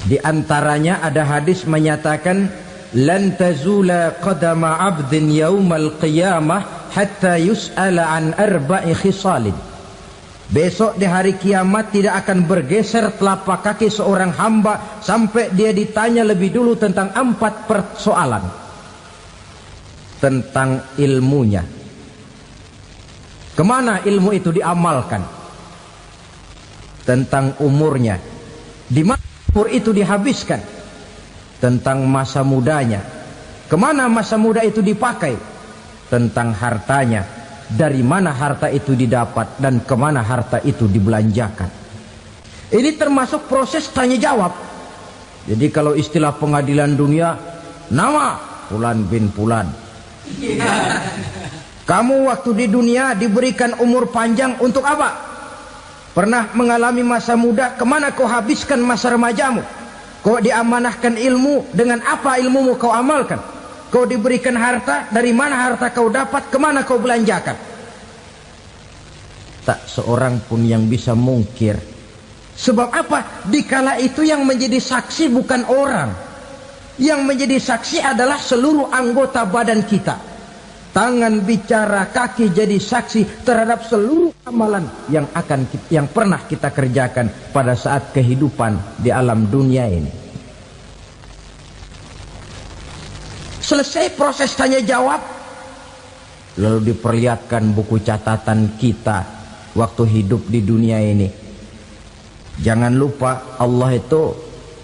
Di antaranya ada hadis menyatakan, lan tazula qadama 'abdin yaumal qiyamah hatta yus'ala an arba'i khisalin. Besok di hari kiamat tidak akan bergeser telapak kaki seorang hamba sampai dia ditanya lebih dulu tentang 4 persoalan. Tentang ilmunya, kemana ilmu itu diamalkan. Tentang umurnya, di mana umur itu dihabiskan. Tentang masa mudanya, kemana masa muda itu dipakai. tentang hartanya, dari mana harta itu didapat dan kemana harta itu dibelanjakan. Ini termasuk proses tanya jawab. Jadi kalau istilah pengadilan dunia, nama Fulan bin Fulan. Kamu waktu di dunia diberikan umur panjang untuk apa? Pernah mengalami masa muda, kemana kau habiskan masa remajamu? Kau diamanahkan ilmu, dengan apa ilmumu kau amalkan? Kau diberikan harta, dari mana harta kau dapat, kemana kau belanjakan? Tak seorang pun yang bisa mungkir. Sebab apa? Dikala itu yang menjadi saksi bukan orang. Yang menjadi saksi adalah seluruh anggota badan kita. Tangan bicara, kaki jadi saksi terhadap seluruh amalan yang pernah kita kerjakan pada saat kehidupan di alam dunia ini. Selesai proses tanya jawab, lalu diperlihatkan buku catatan kita waktu hidup di dunia ini. Jangan lupa Allah itu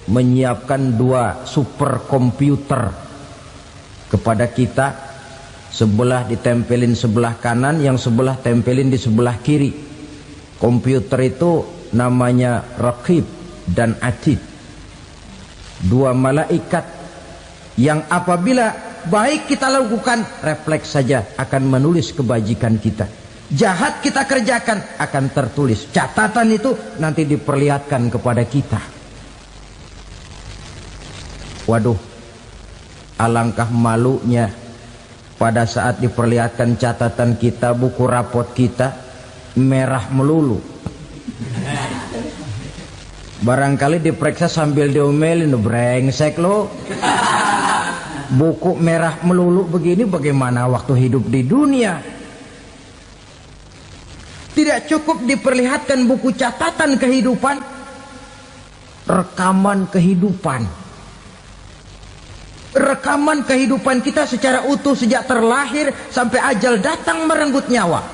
menyiapkan 2 superkomputer kepada kita. Sebelah ditempelin sebelah kanan, yang sebelah tempelin di sebelah kiri. Komputer itu namanya Raqib dan Atid. 2 malaikat yang apabila baik kita lakukan, refleks saja akan menulis kebajikan kita. Jahat kita kerjakan akan tertulis. Catatan itu nanti diperlihatkan kepada kita. Waduh, alangkah malunya pada saat diperlihatkan catatan kita, buku rapot kita merah melulu. Barangkali diperiksa sambil diomelin, brengsek lo. Buku merah melulu begini, bagaimana waktu hidup di dunia? Tidak cukup diperlihatkan buku catatan kehidupan, rekaman kehidupan. Rekaman kehidupan kita secara utuh sejak terlahir sampai ajal datang merenggut nyawa.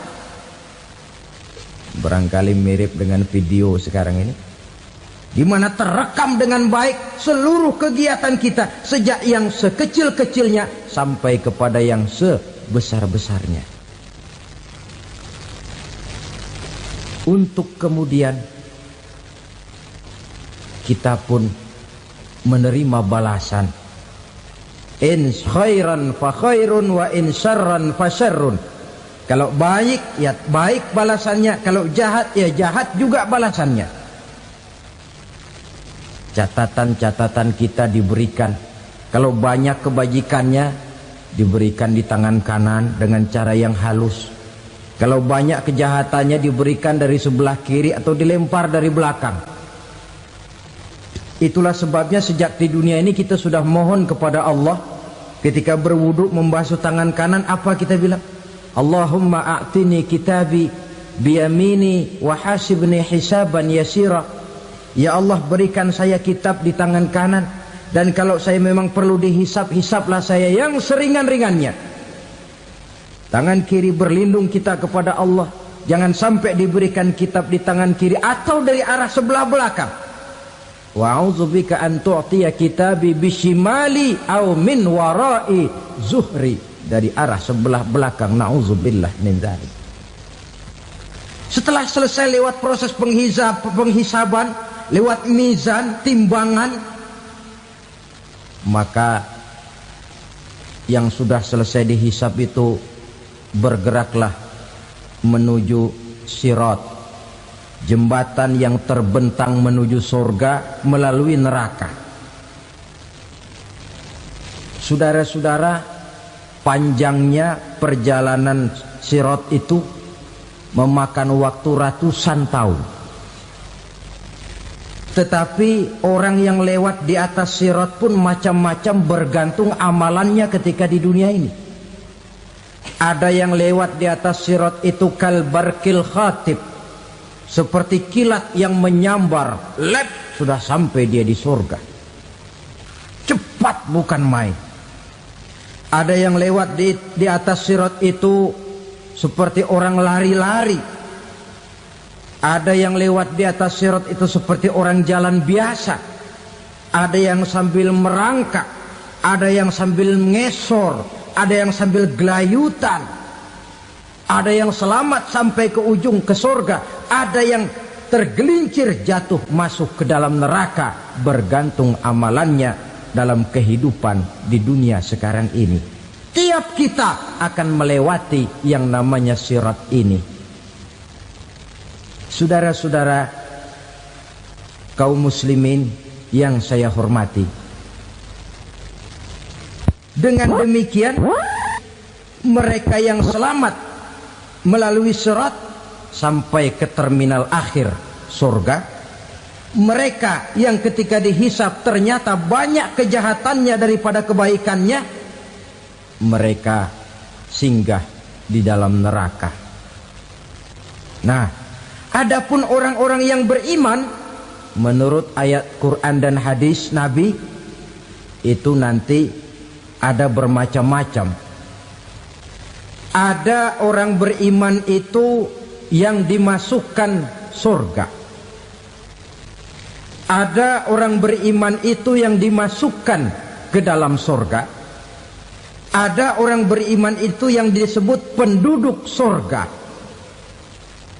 Barangkali mirip dengan video sekarang ini, di mana terekam dengan baik seluruh kegiatan kita, sejak yang sekecil-kecilnya sampai kepada yang sebesar-besarnya. Untuk kemudian kita pun menerima balasan. In khairan fa khairun wa in syarran fa syarrun. Kalau baik ya baik balasannya, kalau jahat ya jahat juga balasannya. Catatan-catatan kita diberikan. Kalau banyak kebajikannya diberikan di tangan kanan dengan cara yang halus. Kalau banyak kejahatannya diberikan dari sebelah kiri atau dilempar dari belakang. Itulah sebabnya sejak di dunia ini kita sudah mohon kepada Allah. Ketika berwudu membasuh tangan kanan, apa kita bilang? Allahumma a'tini kitabi biyamini wa hasibni hisaban yasira. Ya Allah, berikan saya kitab di tangan kanan, dan kalau saya memang perlu dihisap, hisaplah saya yang seringan-ringannya. Tangan kiri berlindung kita kepada Allah, jangan sampai diberikan kitab di tangan kiri atau dari arah sebelah belakang. Wa a'udzubika an tu'tiya kitabi bishimali aw min wara'i zuhri, dari arah sebelah belakang. Na'udzubillah min dzalik. Setelah selesai lewat proses penghisaban, lewat mizan, timbangan, maka yang sudah selesai dihisab itu bergeraklah menuju sirat, jembatan yang terbentang menuju surga melalui neraka. Saudara-saudara, panjangnya perjalanan sirat itu memakan waktu ratusan tahun. Tetapi orang yang lewat di atas sirat pun macam-macam, bergantung amalannya ketika di dunia ini. Ada yang lewat di atas sirat itu kalbarkil khatib, seperti kilat yang menyambar, lep, sudah sampai dia di surga. Cepat bukan main. Ada yang lewat di atas sirat itu seperti orang lari-lari. Ada yang lewat di atas sirat itu seperti orang jalan biasa. Ada yang sambil merangkak, ada yang sambil ngesor, ada yang sambil gelayutan, ada yang selamat sampai ke ujung ke surga, ada yang tergelincir jatuh masuk ke dalam neraka, bergantung amalannya dalam kehidupan di dunia sekarang ini. Tiap kita akan melewati yang namanya sirat ini. Saudara-saudara kaum muslimin yang saya hormati, dengan demikian mereka yang selamat melalui sirat sampai ke terminal akhir surga, mereka yang ketika dihisab ternyata banyak kejahatannya daripada kebaikannya, mereka singgah di dalam neraka. Nah, adapun orang-orang yang beriman menurut ayat Quran dan hadis Nabi itu nanti ada bermacam-macam. Ada orang beriman itu yang dimasukkan surga. Ada orang beriman itu yang dimasukkan ke dalam surga. Ada orang beriman itu yang disebut penduduk surga.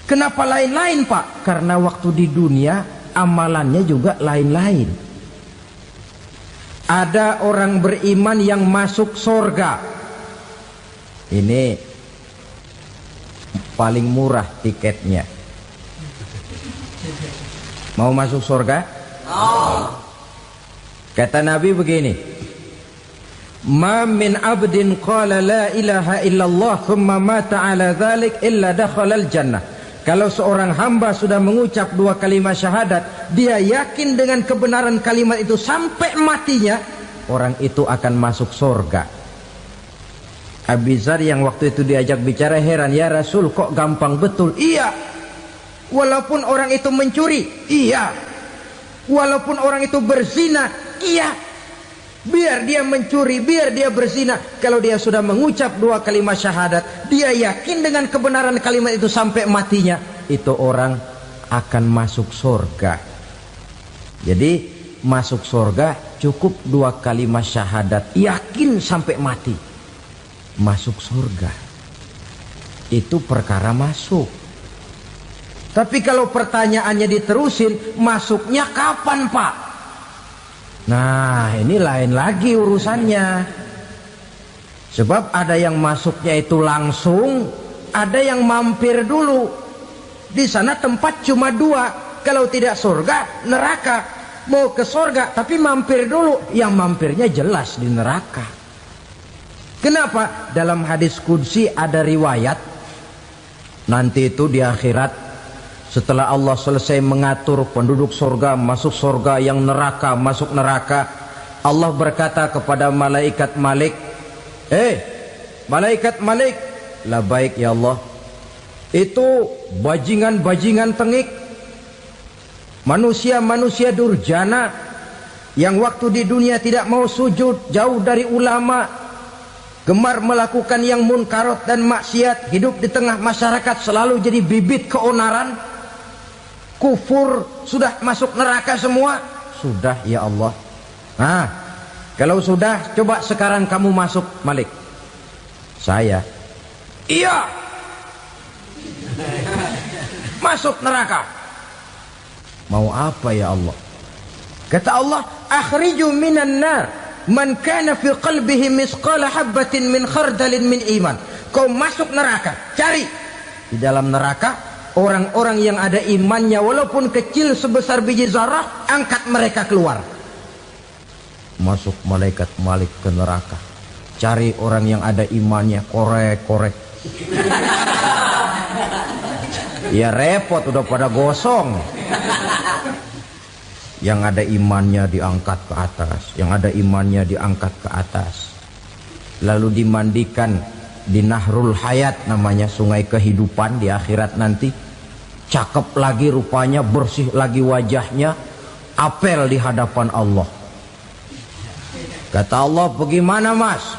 Kenapa lain-lain, Pak? Karena waktu di dunia amalannya juga lain-lain. Ada orang beriman yang masuk surga. Ini paling murah tiketnya. Mau masuk surga? Kata Nabi begini, ma min abdin qala la ilaha illallah thumma mata ala dhalik illa dakhalal jannah. Kalau seorang hamba sudah mengucap dua kalimat syahadat, dia yakin dengan kebenaran kalimat itu sampai matinya, orang itu akan masuk surga. Abi Dzar yang waktu itu diajak bicara heran, ya Rasul kok gampang betul? Iya, walaupun orang itu mencuri, iya, walaupun orang itu berzina, iya, biar dia mencuri, biar dia berzina, kalau dia sudah mengucap dua kalimat syahadat, dia yakin dengan kebenaran kalimat itu sampai matinya, itu orang akan masuk surga. Jadi masuk surga cukup dua kalimat syahadat, yakin sampai mati, masuk surga. Itu perkara masuk. Tapi kalau pertanyaannya diterusin, masuknya kapan, Pak? Nah, ini lain lagi urusannya. Sebab ada yang masuknya itu langsung, ada yang mampir dulu. Di sana tempat cuma dua, kalau tidak surga, neraka. Mau ke surga tapi mampir dulu, yang mampirnya jelas di neraka. Kenapa? Dalam hadis qudsi ada riwayat, nanti itu di akhirat, setelah Allah selesai mengatur penduduk surga masuk surga, yang neraka masuk neraka, Allah berkata kepada malaikat Malik, malaikat Malik, labaik ya Allah, itu bajingan-bajingan tengik, manusia-manusia durjana yang waktu di dunia tidak mau sujud, jauh dari ulama, gemar melakukan yang munkarat dan maksiat, hidup di tengah masyarakat selalu jadi bibit keonaran, kufur, sudah masuk neraka semua. Sudah ya Allah. Nah, kalau sudah, coba sekarang kamu masuk, Malik. Saya, iya, masuk neraka. Mau apa ya Allah? Kata Allah, akhriju minan nar man kana fi qalbihi misqala habatin min khardalin min iman. Kau masuk neraka, cari di dalam neraka orang-orang yang ada imannya walaupun kecil sebesar biji zarah, angkat mereka keluar. Masuk malaikat Malik ke neraka, cari orang yang ada imannya, korek-korek. Ya repot, udah pada gosong. Yang ada imannya diangkat ke atas, yang ada imannya diangkat ke atas, lalu dimandikan di Nahrul Hayat, namanya sungai kehidupan di akhirat nanti. Cakep lagi rupanya, bersih lagi wajahnya, apel di hadapan Allah. Kata Allah, bagaimana mas?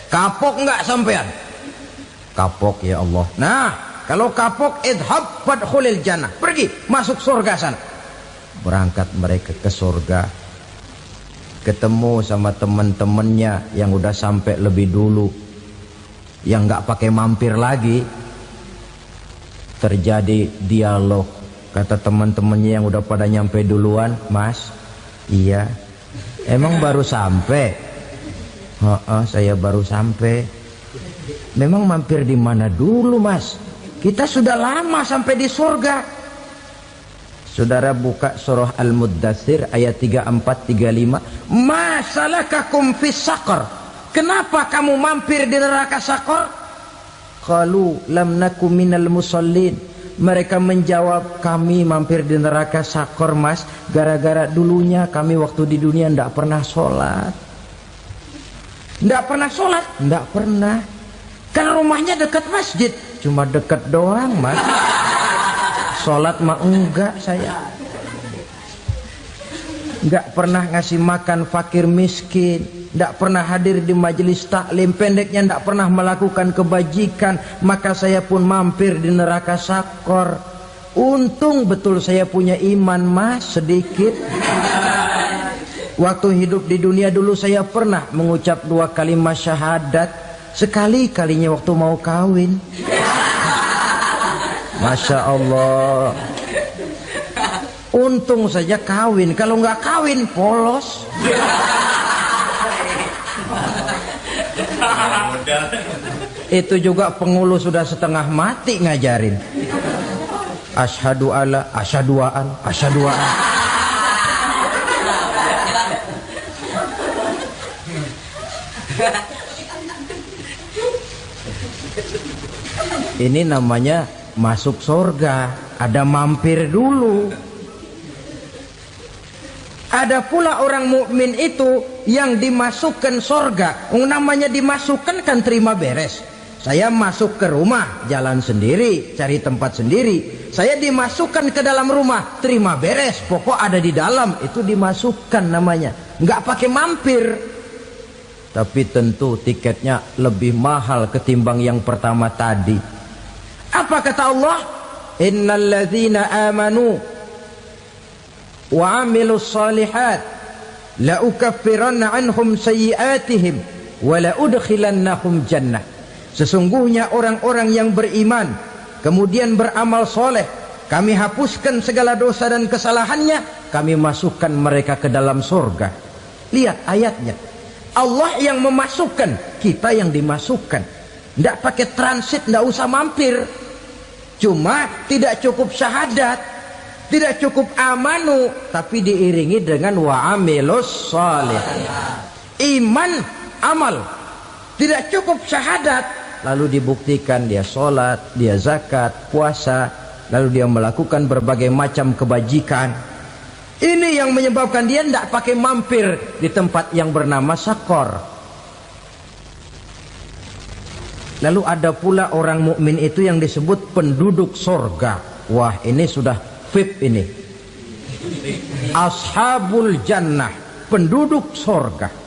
Kapok nggak sampean? Kapok ya Allah. Nah, kalau kapok, idhab fadkhulil jannah, pergi masuk surga sana. Berangkat mereka ke surga. ketemu sama teman-temannya yang udah sampai lebih dulu, yang nggak pakai mampir lagi. Terjadi dialog. Kata teman-temannya yang udah pada nyampe duluan, "Mas, iya, emang baru sampai?" Saya baru sampai." "Memang mampir di mana dulu, Mas? Kita sudah lama sampai di surga." Saudara buka surah Al-Muddatsir ayat 34-35. "Masalakakum fis saqar?" Kenapa kamu mampir di neraka Saqar? Qalu lam naku minal musallin. Mereka menjawab, kami mampir di neraka Saqar, Mas, gara-gara dulunya kami waktu di dunia tidak pernah sholat. Tidak pernah sholat? Tidak pernah. Kan rumahnya dekat masjid. Cuma dekat doang, Mas. Sholat mah enggak saya. Enggak pernah ngasih makan fakir miskin, enggak pernah hadir di majelis taklim, pendeknya enggak pernah melakukan kebajikan. Maka saya pun mampir di neraka Saqar. Untung betul saya punya iman, Mas, sedikit. Waktu hidup di dunia dulu saya pernah mengucap 2 kalimat syahadat. Sekali-kalinya waktu mau kawin. Masya Allah. Untung saja kawin. Kalau nggak kawin polos. Itu juga pengulu sudah setengah mati ngajarin. Asyhadu alla, asyaduaan, asyaduaan. Ini namanya masuk surga, ada mampir dulu. Ada pula orang mukmin itu yang dimasukkan surga. Namanya dimasukkan kan terima beres. Saya masuk ke rumah, jalan sendiri, cari tempat sendiri. Saya dimasukkan ke dalam rumah, terima beres, pokok ada di dalam, itu dimasukkan namanya. Nggak pakai mampir. Tapi tentu tiketnya lebih mahal ketimbang yang pertama tadi. Apa kata Allah? Innal ladzina amanu wa 'amilus shalihat la ukaffiranna 'anhum sayyi'atihim wa la udkhilannahum jannah. Sesungguhnya orang-orang yang beriman kemudian beramal soleh, kami hapuskan segala dosa dan kesalahannya, kami masukkan mereka ke dalam surga. Lihat ayatnya. Allah yang memasukkan, kita yang dimasukkan. Tidak pakai transit, tidak usah mampir. Cuma tidak cukup syahadat, tidak cukup amanu, tapi diiringi dengan wa'amilus salih. Iman, amal. Tidak cukup syahadat, lalu dibuktikan dia sholat, dia zakat, puasa, lalu dia melakukan berbagai macam kebajikan. Ini yang menyebabkan dia tidak pakai mampir di tempat yang bernama Saqar. Lalu ada pula orang mukmin itu yang disebut penduduk surga. Wah, ini sudah VIP ini. Ashabul jannah, penduduk surga.